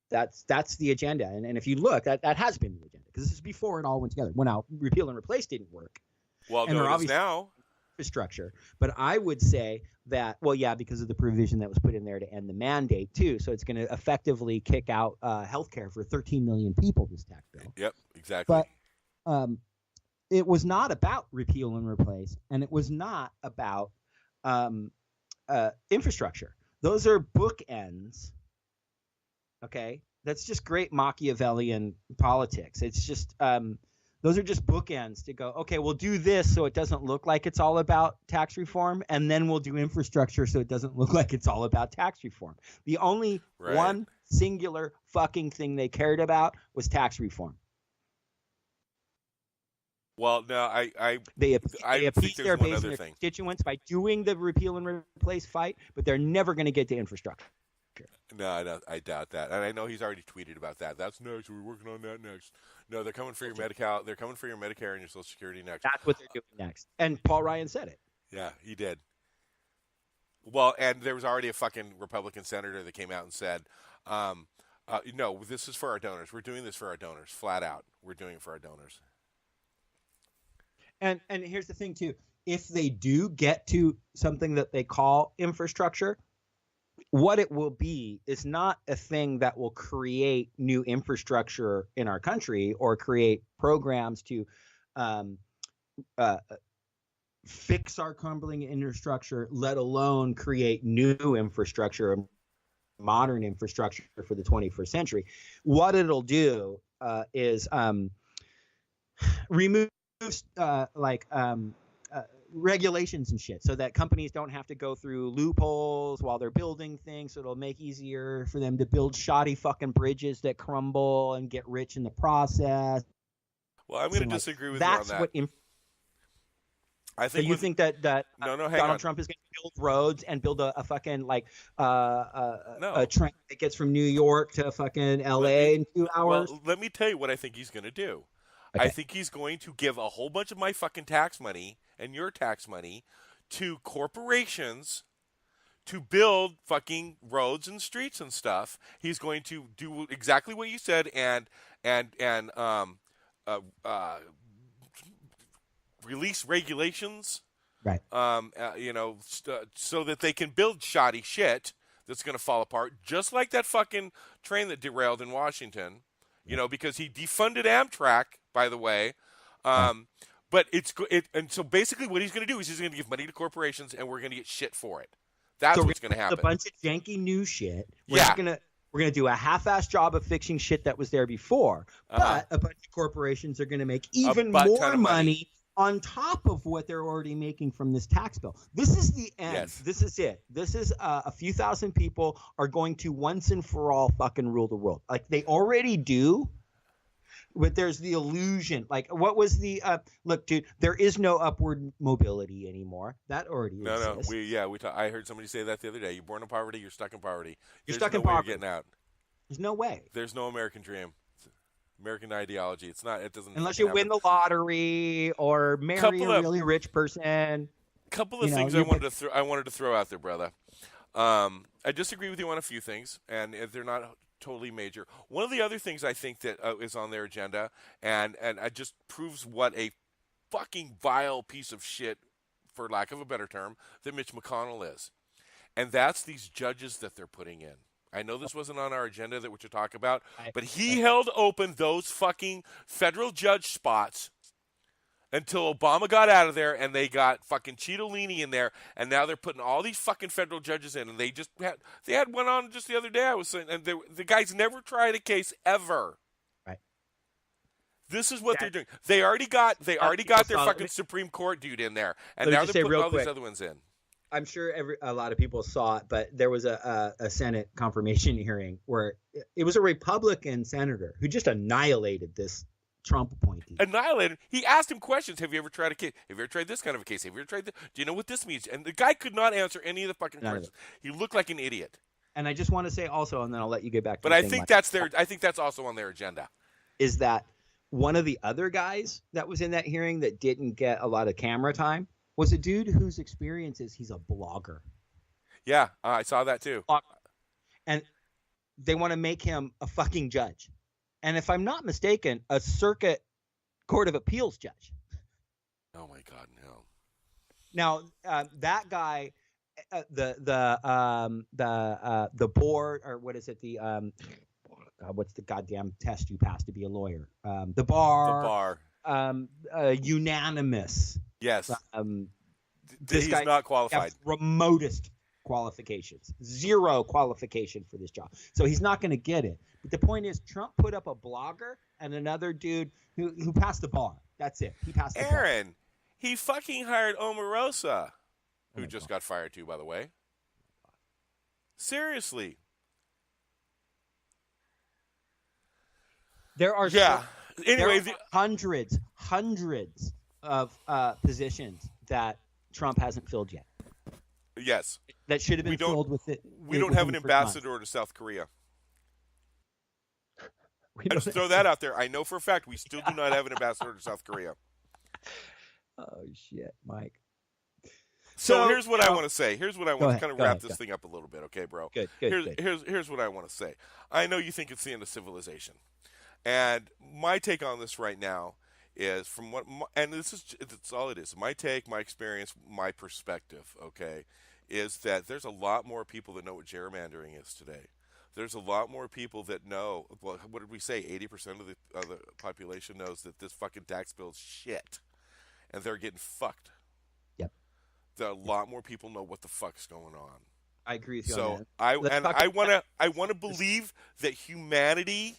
that's the agenda, and if you look, that has been the agenda, because this is before it all went together. Well, now repeal and replace didn't work. Well, and no, it is now infrastructure, but I would say that because of the provision that was put in there to end the mandate too, so it's going to effectively kick out healthcare for 13 million people. This tax bill. Yep, exactly. But it was not about repeal and replace, and it was not about infrastructure. Those are bookends. Okay, that's just great Machiavellian politics. It's just those are just bookends to go, okay, we'll do this so it doesn't look like it's all about tax reform, and then we'll do infrastructure so it doesn't look like it's all about tax reform. The only one singular fucking thing they cared about was tax reform. Well, no, they appease their base and their constituents by doing the repeal and replace fight, but they're never going to get to infrastructure. No, I doubt that, and I know he's already tweeted about that. That's next. We're working on that next. No, they're coming for your Medi-Cal. They're coming for your Medicare and your Social Security next. That's what they're doing next. And Paul Ryan said it. Yeah, he did. Well, and there was already a fucking Republican senator that came out and said, "No, this is for our donors. We're doing this for our donors, flat out. We're doing it for our donors." And here's the thing too: if they do get to something that they call infrastructure, what it will be is not a thing that will create new infrastructure in our country or create programs to fix our crumbling infrastructure, let alone create new infrastructure, modern infrastructure for the 21st century. What it'll do is remove regulations and shit, so that companies don't have to go through loopholes while they're building things. So it'll make easier for them to build shoddy fucking bridges that crumble and get rich in the process. Well, I'm going to disagree with you on that. That's what. I think. So you think that Donald Trump is going to build roads and build a fucking a train that gets from New York to fucking LA in 2 hours? Well, let me tell you what I think he's going to do. Okay. I think he's going to give a whole bunch of my fucking tax money and your tax money to corporations to build fucking roads and streets and stuff. He's going to do exactly what you said and and release regulations, right? So that they can build shoddy shit that's going to fall apart, just like that fucking train that derailed in Washington. Because he defunded Amtrak, by the way. But and so basically what he's going to do is he's going to give money to corporations, and we're going to get shit for it. That's what's going to happen. A bunch of janky new shit. We're gonna do a half-assed job of fixing shit that was there before, but a bunch of corporations are going to make even more money on top of what they're already making from this tax bill. This is the end. Yes. This is it. This is a few thousand people are going to once and for all fucking rule the world. Like they already do. But there's the illusion. Like, what was the look, dude? There is no upward mobility anymore. That already exists. I heard somebody say that the other day. You're born in poverty. You're stuck in poverty. You're stuck in poverty. You're getting out. There's no way. There's no American dream. It's American ideology. It's not. It doesn't. Unless you win the lottery or marry a really rich person. Couple of things I wanted to throw out there, brother. I disagree with you on a few things, and they're not totally major. One of the other things I think that is on their agenda, and it just proves what a fucking vile piece of shit, for lack of a better term, that Mitch McConnell is. And that's these judges that they're putting in. I know this wasn't on our agenda that we're to talk about, but he held open those fucking federal judge spots until Obama got out of there, and they got fucking Cittadini in there, and now they're putting all these fucking federal judges in, and they had one on just the other day. I was saying, and the guy's never tried a case ever. Right. This is what they're doing. They already got their fucking Supreme Court dude in there, and now they're putting all these other ones in. I'm sure a lot of people saw it, but there was a Senate confirmation hearing where it was a Republican senator who just annihilated this Trump appointee. Annihilated. He asked him questions. Have you ever tried a case? Have you ever tried this kind of a case? Have you ever tried this? Do you know what this means? And the guy could not answer any of the fucking questions. He looked like an idiot. And I just want to say also, and then I'll let you get back to But I think that's also on their agenda. Is that one of the other guys that was in that hearing that didn't get a lot of camera time was a dude whose experience is he's a blogger. Yeah, I saw that too. And they want to make him a fucking judge. And if I'm not mistaken, a circuit court of appeals judge. Oh my God, no. Now that guy, the board, or what is it? What's the goddamn test you pass to be a lawyer? The bar. Unanimous. Yes. This guy not qualified. Remotest qualifications. Zero qualification for this job. So he's not going to get it. But the point is, Trump put up a blogger and another dude who passed the bar. That's it. He passed the bar. Aaron, he fucking hired Omarosa, who just got fired too, by the way. Seriously. There are Anyway, hundreds of positions that Trump hasn't filled yet. Yes. That should have been filled with it. We don't have an ambassador to South Korea. Let's throw that out there. I know for a fact we still do not have an ambassador to South Korea. Oh, shit, Mike. So here's what I want to say. Here's what I want to kind of wrap this go. thing up a little bit, okay, bro? Good. Here's what I want to say. I know you think it's the end of civilization. And my take on this right now is it's all it is. My take, my experience, my perspective, okay, is that there's a lot more people that know what gerrymandering is today. There's a lot more people that know, well, what did we say? 80% of the population knows that this fucking tax bill is shit. And they're getting fucked. Yep. There are a lot more people know what the fuck's going on. I agree with you so on that. I want to believe that humanity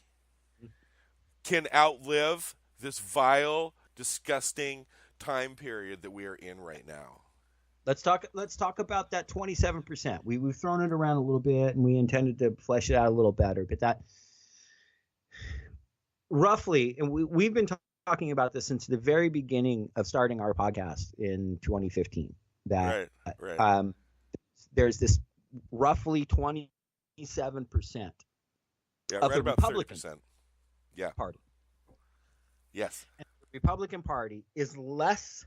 can outlive this vile, disgusting time period that we are in right now. Let's talk about that 27%. We've thrown it around a little bit, and we intended to flesh it out a little better. But that roughly, and we've been talking about this since the very beginning of starting our podcast in 2015. That right. There's this roughly 27% of the Republican 30%. Party. Yes. And the Republican Party is less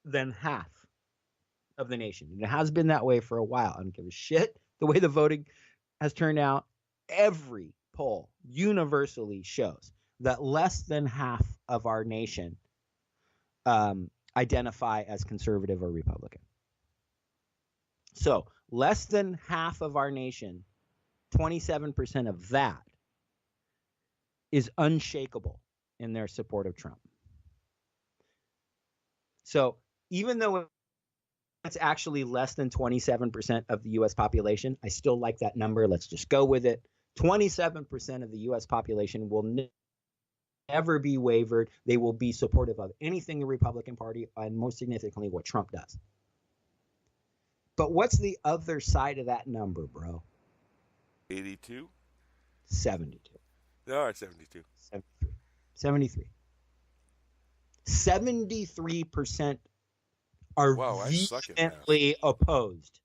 than half of the nation. And it has been that way for a while. I don't give a shit the way the voting has turned out. Every poll universally shows that less than half of our nation identify as conservative or Republican. So less than half of our nation, 27% of that, is unshakable in their support of Trump. So even though it's actually less than 27% of the U.S. population, I still like that number. Let's just go with it. 27% of the U.S. population will never be wavered. They will be supportive of anything the Republican Party, and most significantly what Trump does. But what's the other side of that number, bro? 82? 72. No, 72. 73. 73% are vehemently opposed.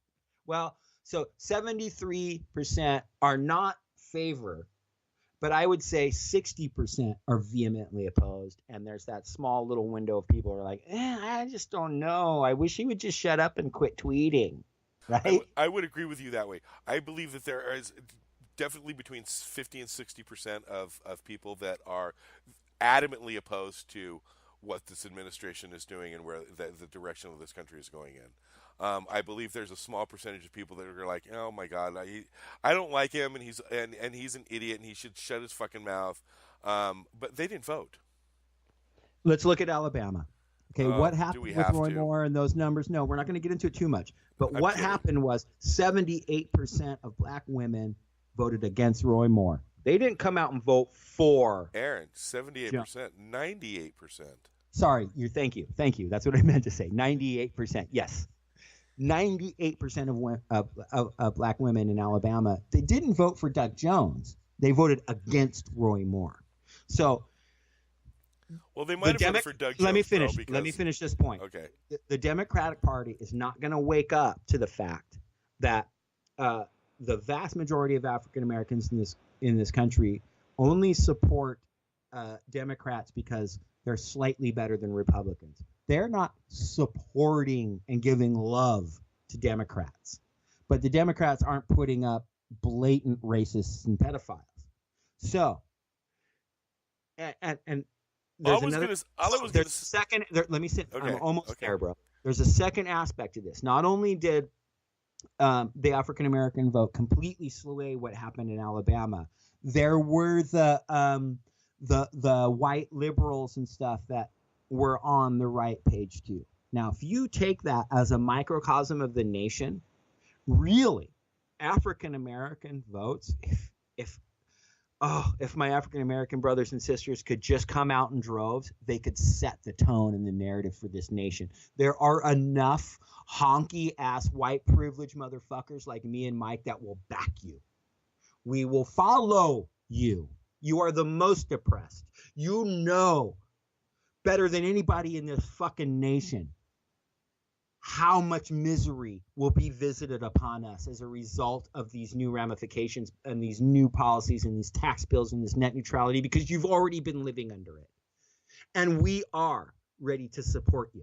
Well, so 73% are not favor, but I would say 60% are vehemently opposed. And there's that small little window of people who are like, I just don't know. I wish he would just shut up and quit tweeting. Right? I would agree with you that way. I believe that there is definitely between 50 and 60% of people that are adamantly opposed to what this administration is doing and where the direction of this country is going in. I believe there's a small percentage of people that are like, oh my God, I don't like him, and he's an idiot, and he should shut his fucking mouth. But they didn't vote. Let's look at Alabama. Okay, what happened with Roy Moore and those numbers? No, we're not going to get into it too much. But what happened was 78% of black women voted against Roy Moore. They didn't come out and vote for Aaron. 78%, 98%. Sorry, thank you. That's what I meant to say. 98%. Yes, 98% of black women in Alabama, they didn't vote for Doug Jones. They voted against Roy Moore. So, well, they might have voted for Doug Jones. Let me finish this point. Okay. The Democratic Party is not going to wake up to the fact that the vast majority of African Americans in this country only support Democrats because they're slightly better than Republicans. They're not supporting and giving love to Democrats. But the Democrats aren't putting up blatant racists and pedophiles. So, and there's let me sit. Okay. I'm almost there, bro. There's a second aspect to this. Not only did the African American vote completely sway what happened in Alabama, there were the white liberals and stuff that were on the right page too. Now, if you take that as a microcosm of the nation, really, African American votes, if my African American brothers and sisters could just come out in droves, they could set the tone and the narrative for this nation. There are enough honky ass white privileged motherfuckers like me and Mike that will back you. We will follow you. You are the most oppressed. You know better than anybody in this fucking nation how much misery will be visited upon us as a result of these new ramifications and these new policies and these tax bills and this net neutrality, because you've already been living under it. And we are ready to support you.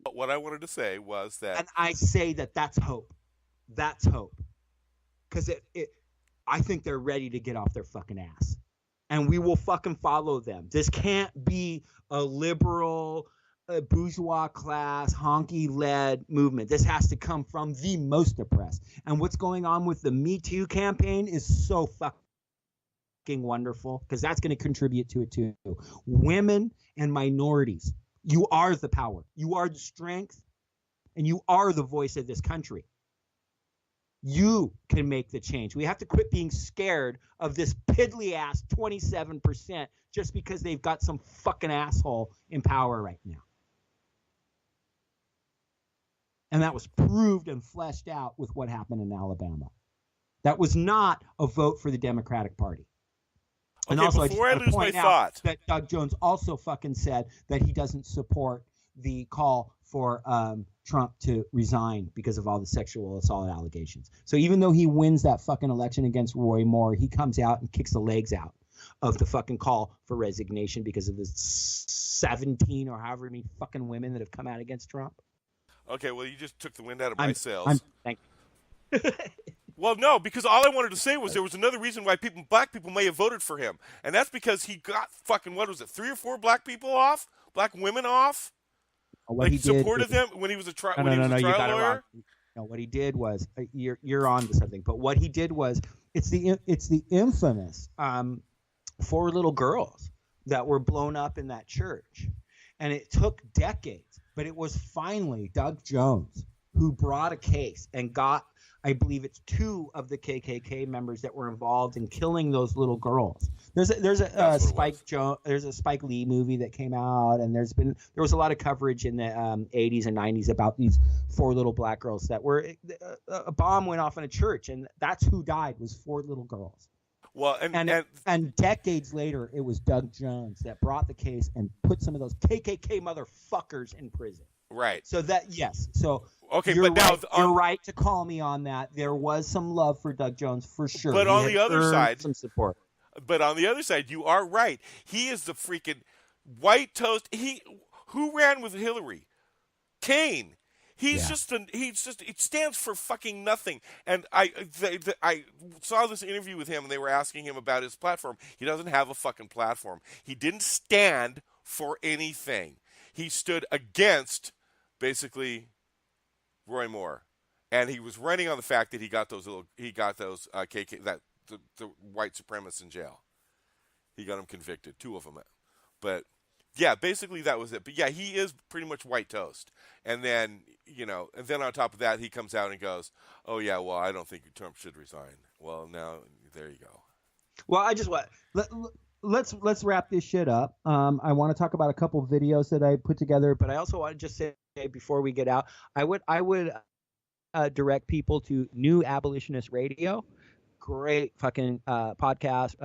But what I wanted to say was that... And I say that's hope. That's hope. Because I think they're ready to get off their fucking ass. And we will fucking follow them. This can't be a liberal... a bourgeois class, honky-led movement. This has to come from the most oppressed. And what's going on with the Me Too campaign is so fucking wonderful, because that's going to contribute to it too. Women and minorities, you are the power. You are the strength, and you are the voice of this country. You can make the change. We have to quit being scared of this piddly-ass 27% just because they've got some fucking asshole in power right now. And that was proved and fleshed out with what happened in Alabama. That was not a vote for the Democratic Party. And okay, also, before I lose my thought, that Doug Jones also fucking said that he doesn't support the call for Trump to resign because of all the sexual assault allegations. So even though he wins that fucking election against Roy Moore, he comes out and kicks the legs out of the fucking call for resignation because of the 17 or however many fucking women that have come out against Trump. Okay, well, you just took the wind out of my sails. Thank you. Well, no, because all I wanted to say was there was another reason why black people may have voted for him, and that's because he got fucking, what was it, 3 or 4 black women off, What he supported did, them when he was a trial you got it lawyer. wrong. No, what he did was you're on to something. But what he did was it's the infamous 4 little girls that were blown up in that church, and it took decades, but it was finally Doug Jones who brought a case and got, I believe it's 2 of the KKK members that were involved in killing those little girls. There's a Spike Lee movie that came out, and there was a lot of coverage in the 80s and 90s about these 4 little black girls that were a bomb went off in a church, and that's who died, was 4 little girls. Well, and decades later, it was Doug Jones that brought the case and put some of those KKK motherfuckers in prison. Right. So that, yes. So okay, you're but now right, you're right to call me on that. There was some love for Doug Jones for sure. But on the other side, some support. But on the other side, you are right. He is the freaking white toast. Who ran with Hillary? Kane. He's just it stands for fucking nothing. And I saw this interview with him, and they were asking him about his platform. He doesn't have a fucking platform. He didn't stand for anything. He stood against basically Roy Moore, and he was running on the fact that he got those KK the white supremacists in jail. He got them convicted, 2 of them. But yeah, basically that was it. But yeah, he is pretty much white toast. And then on top of that, he comes out and goes, "Oh yeah, well, I don't think Trump should resign." Well, now there you go. Well, I just want let's wrap this shit up. I want to talk about a couple of videos that I put together, but I also want to just say before we get out, I would direct people to New Abolitionist Radio, great fucking podcast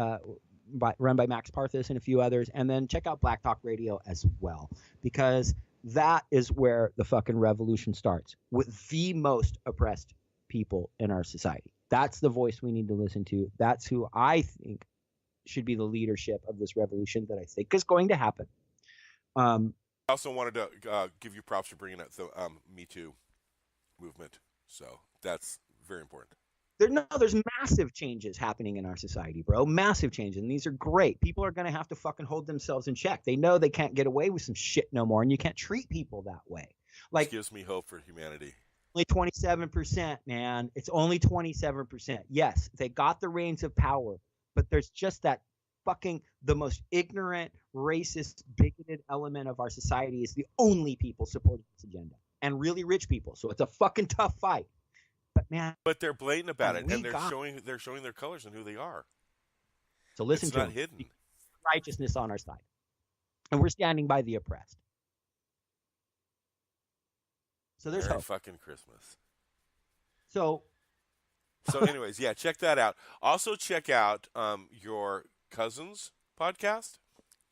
run by Max Parthas and a few others, and then check out Black Talk Radio as well, because that is where the fucking revolution starts, with the most oppressed people in our society. That's the voice we need to listen to. That's who I think should be the leadership of this revolution that I think is going to happen. I also wanted to give you props for bringing up the Me Too movement. So that's very important. There's massive changes happening in our society, bro. Massive changes. And these are great. People are going to have to fucking hold themselves in check. They know they can't get away with some shit no more, and you can't treat people that way. This gives me hope for humanity. Only 27%, man. It's only 27%. Yes, they got the reins of power, but there's just that fucking the most ignorant, racist, bigoted element of our society is the only people supporting this agenda, and really rich people. So it's a fucking tough fight. But man, they're blatant about it, and they're showing their colors and who they are. So listen it's to not them. Hidden. Righteousness on our side, and we're standing by the oppressed. So there's Merry hope. Fucking Christmas. So anyways, yeah, check that out. Also check out your cousin's podcast.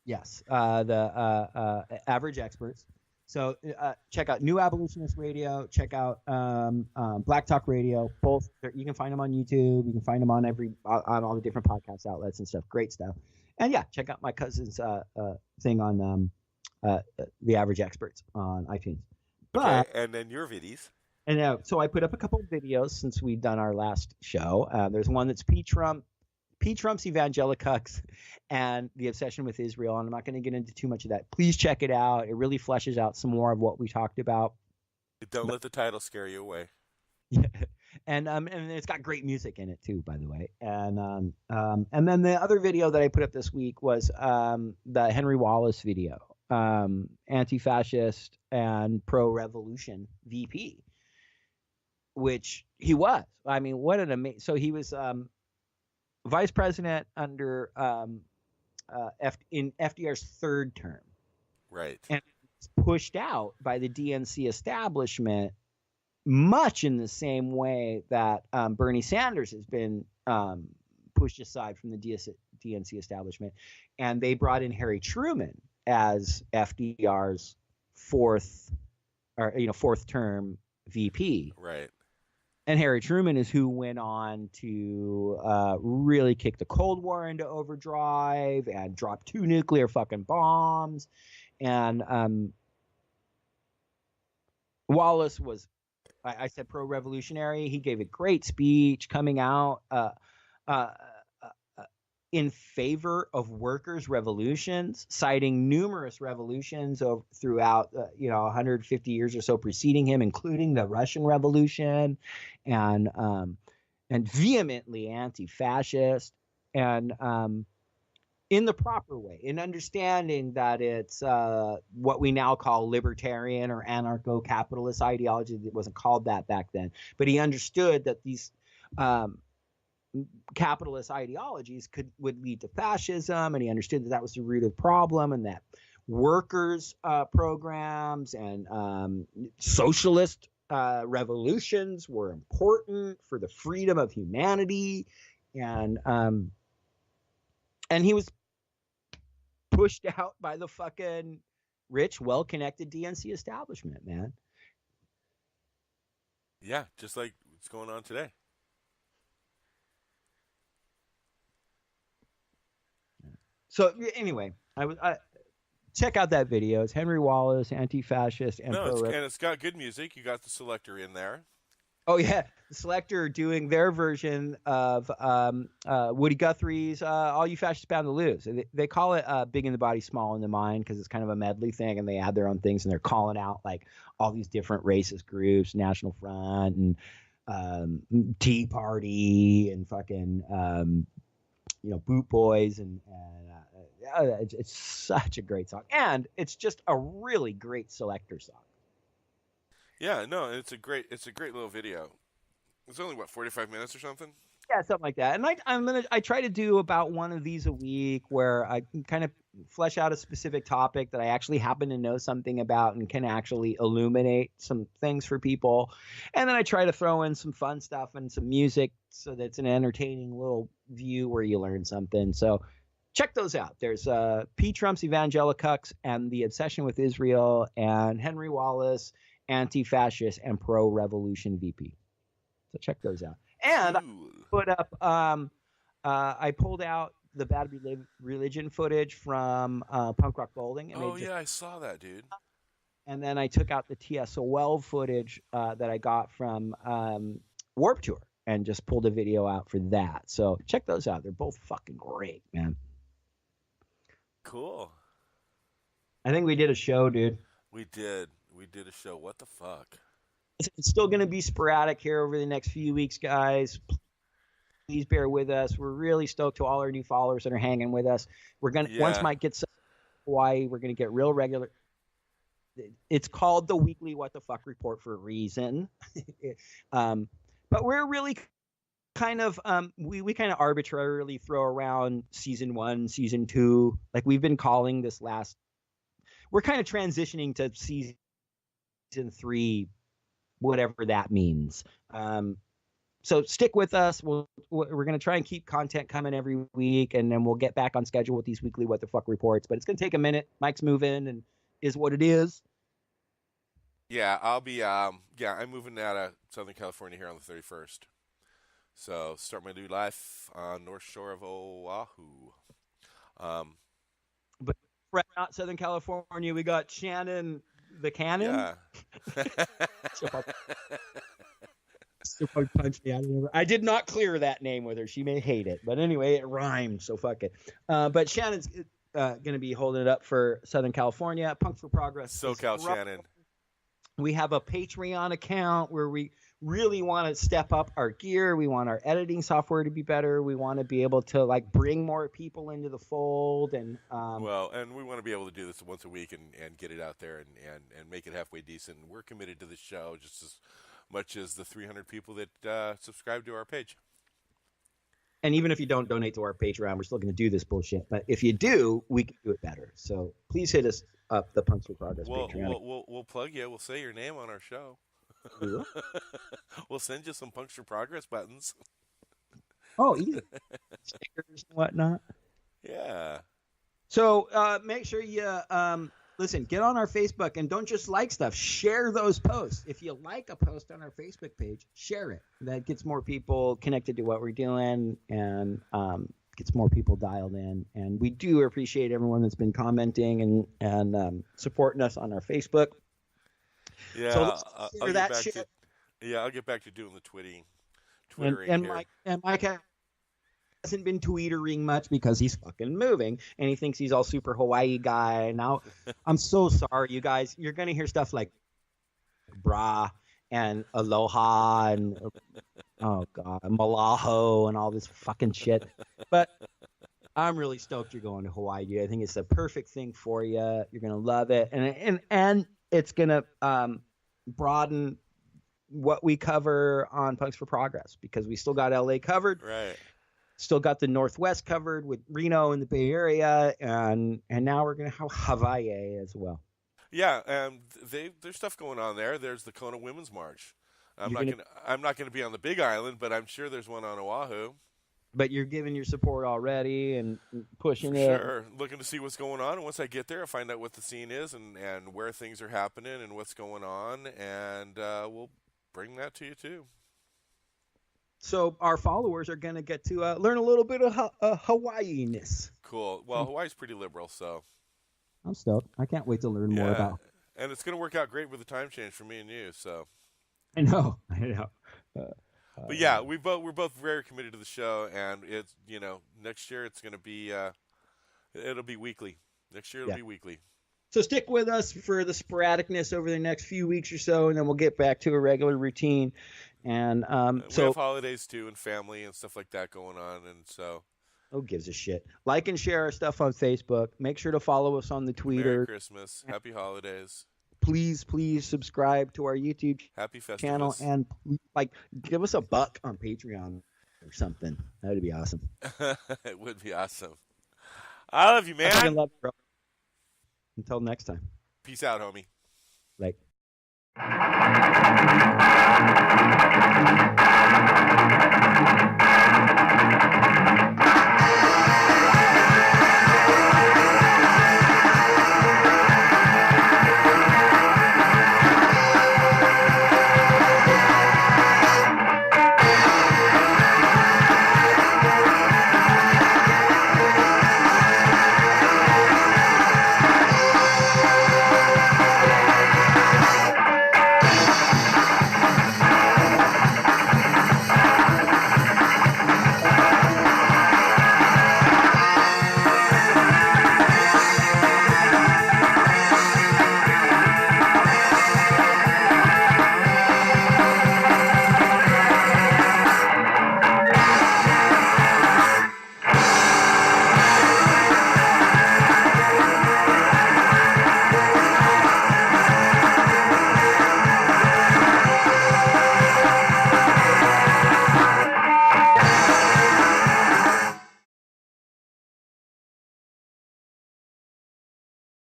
Yes, the Average Experts. So check out New Abolitionist Radio. Check out Black Talk Radio. Both you can find them on YouTube. You can find them on on all the different podcast outlets and stuff. Great stuff. And yeah, check out my cousin's thing on the Average Experts on iTunes. But, okay, and then your videos. And so I put up a couple of videos since we've done our last show. There's one that's P. Trump's Evangelicucks and the obsession with Israel. And I'm not going to get into too much of that. Please check it out. It really fleshes out some more of what we talked about. Don't let the title scare you away. Yeah. And it's got great music in it too, by the way. And then the other video that I put up this week was the Henry Wallace video, anti-fascist and pro-revolution VP, which he was. I mean, what an amazing. So he was vice president under in FDR's 3rd term, right? And pushed out by the DNC establishment, much in the same way that Bernie Sanders has been pushed aside from the DNC establishment, and they brought in Harry Truman as FDR's 4th term VP, right? And Harry Truman is who went on to really kick the Cold War into overdrive and drop 2 nuclear fucking bombs. And Wallace was I said pro-revolutionary. He gave a great speech coming out in favor of workers' revolutions, citing numerous revolutions throughout 150 years or so preceding him, including the Russian Revolution, and vehemently anti-fascist, and in the proper way, in understanding that it's what we now call libertarian or anarcho-capitalist ideology. It wasn't called that back then, but he understood that these capitalist ideologies would lead to fascism, and he understood that was the root of the problem, and that workers' programs and socialist revolutions were important for the freedom of humanity, and he was pushed out by the fucking rich, well-connected DNC establishment, man. Yeah, just like what's going on today. So anyway, I check out that video. It's Henry Wallace, anti-fascist, and it's got good music. You got the Selector in there. Oh yeah, the Selector doing their version of Woody Guthrie's "All You Fascists Bound to Lose." They call it "Big in the Body, Small in the Mind" because it's kind of a medley thing, and they add their own things, and they're calling out like all these different racist groups, National Front and Tea Party and fucking Boot Boys, and it's such a great song, and it's just a really great Selector song. Yeah, no, it's a great little video. It's only 45 minutes or something. Yeah, something like that. And I try to do about one of these a week where I kind of flesh out a specific topic that I actually happen to know something about and can actually illuminate some things for people. And then I try to throw in some fun stuff and some music so that it's an entertaining little view where you learn something. So check those out. There's P. Trump's Evangelicucks and the Obsession with Israel, and Henry Wallace, anti-fascist and pro-revolution VP. So check those out. And I put up, I pulled out the Bad Religion footage from Punk Rock Bowling. Oh yeah, I saw that, dude. And then I took out the TSOL footage that I got from Warped Tour and just pulled a video out for that. So check those out. They're both fucking great, man. Cool. I think we did a show, dude. We did a show. What the fuck? It's still going to be sporadic here over the next few weeks, guys. Please bear with us. We're really stoked to all our new followers that are hanging with us. We're going to, once Mike gets to Hawaii, we're going to get real regular. It's called the Weekly What the Fuck Report for a reason. But we're really kind of, we kind of arbitrarily throw around season 1, season 2. Like we've been calling this we're kind of transitioning to season 3, whatever that means. So stick with us. We're going to try and keep content coming every week, and then we'll get back on schedule with these weekly What the Fuck reports. But it's going to take a minute. Mike's moving, and is what it is. Yeah, I'll be. I'm moving out of Southern California here on the 31st. So start my new life on North Shore of Oahu. But right out Southern California, we got Shannon the Cannon. Yeah. She'll probably punch me out of I did not clear that name with her. She may hate it, but anyway, it rhymed, so fuck it. But Shannon's going to be holding it up for Southern California. Punk for Progress. SoCal Shannon. We have a Patreon account where we really want to step up our gear. We want our editing software to be better. We want to be able to bring more people into the fold, and and we want to be able to do this once a week and get it out there and make it halfway decent. And we're committed to this show just as much as the 300 people that subscribe to our page. And even if you don't donate to our Patreon, we're still going to do this bullshit. But if you do, we can do it better. So please hit us up, the Punks for Progress Patreon. We'll plug you. We'll say your name on our show. We'll send you some Punks for Progress buttons. Oh, easy. Stickers and whatnot. Yeah. So make sure you listen, get on our Facebook, and don't just like stuff. Share those posts. If you like a post on our Facebook page, share it. That gets more people connected to what we're doing, and gets more people dialed in. And we do appreciate everyone that's been commenting and supporting us on our Facebook. Yeah, so let's share that shit. Yeah, I'll get back to doing the twittering And here. Mike hasn't been tweetering much because he's fucking moving, and he thinks he's all super Hawaii guy. Now, I'm so sorry, you guys. You're gonna hear stuff like "brah" and "aloha" and oh god, "malaho" and all this fucking shit. But I'm really stoked you're going to Hawaii, dude. I think it's the perfect thing for you. You're gonna love it, and it's gonna broaden what we cover on Punks for Progress, because we still got LA covered, Right. still got the Northwest covered with Reno and the Bay Area, and now we're gonna have Hawaii as well. Yeah, there's stuff going on there. There's the Kona Women's March. I'm not gonna be on the Big Island, but I'm sure there's one on Oahu. But you're giving your support already and pushing For it. sure. Looking to see what's going on. And once I get there, I'll find out what the scene is and where things are happening and what's going on. And we'll bring that to you, too. So our followers are going to get to learn a little bit of Hawaii-ness. Cool. Well, Hawaii's pretty liberal, so. I'm stoked. I can't wait to learn more about. And it's going to work out great with the time change for me and you, so. I know. But yeah, we're both very committed to the show, and it's next year it's going to be it'll be weekly. Next year it'll be weekly. So stick with us for the sporadicness over the next few weeks or so, and then we'll get back to a regular routine. And we have holidays too, and family and stuff like that going on, and so. Who gives a shit? Like and share our stuff on Facebook. Make sure to follow us on the Twitter. Merry Christmas, Happy Holidays. Please subscribe to our YouTube channel, and give us $1 on Patreon or something. That would be awesome. It would be awesome. I love you, man. I love you, bro. Until next time. Peace out, homie. Like.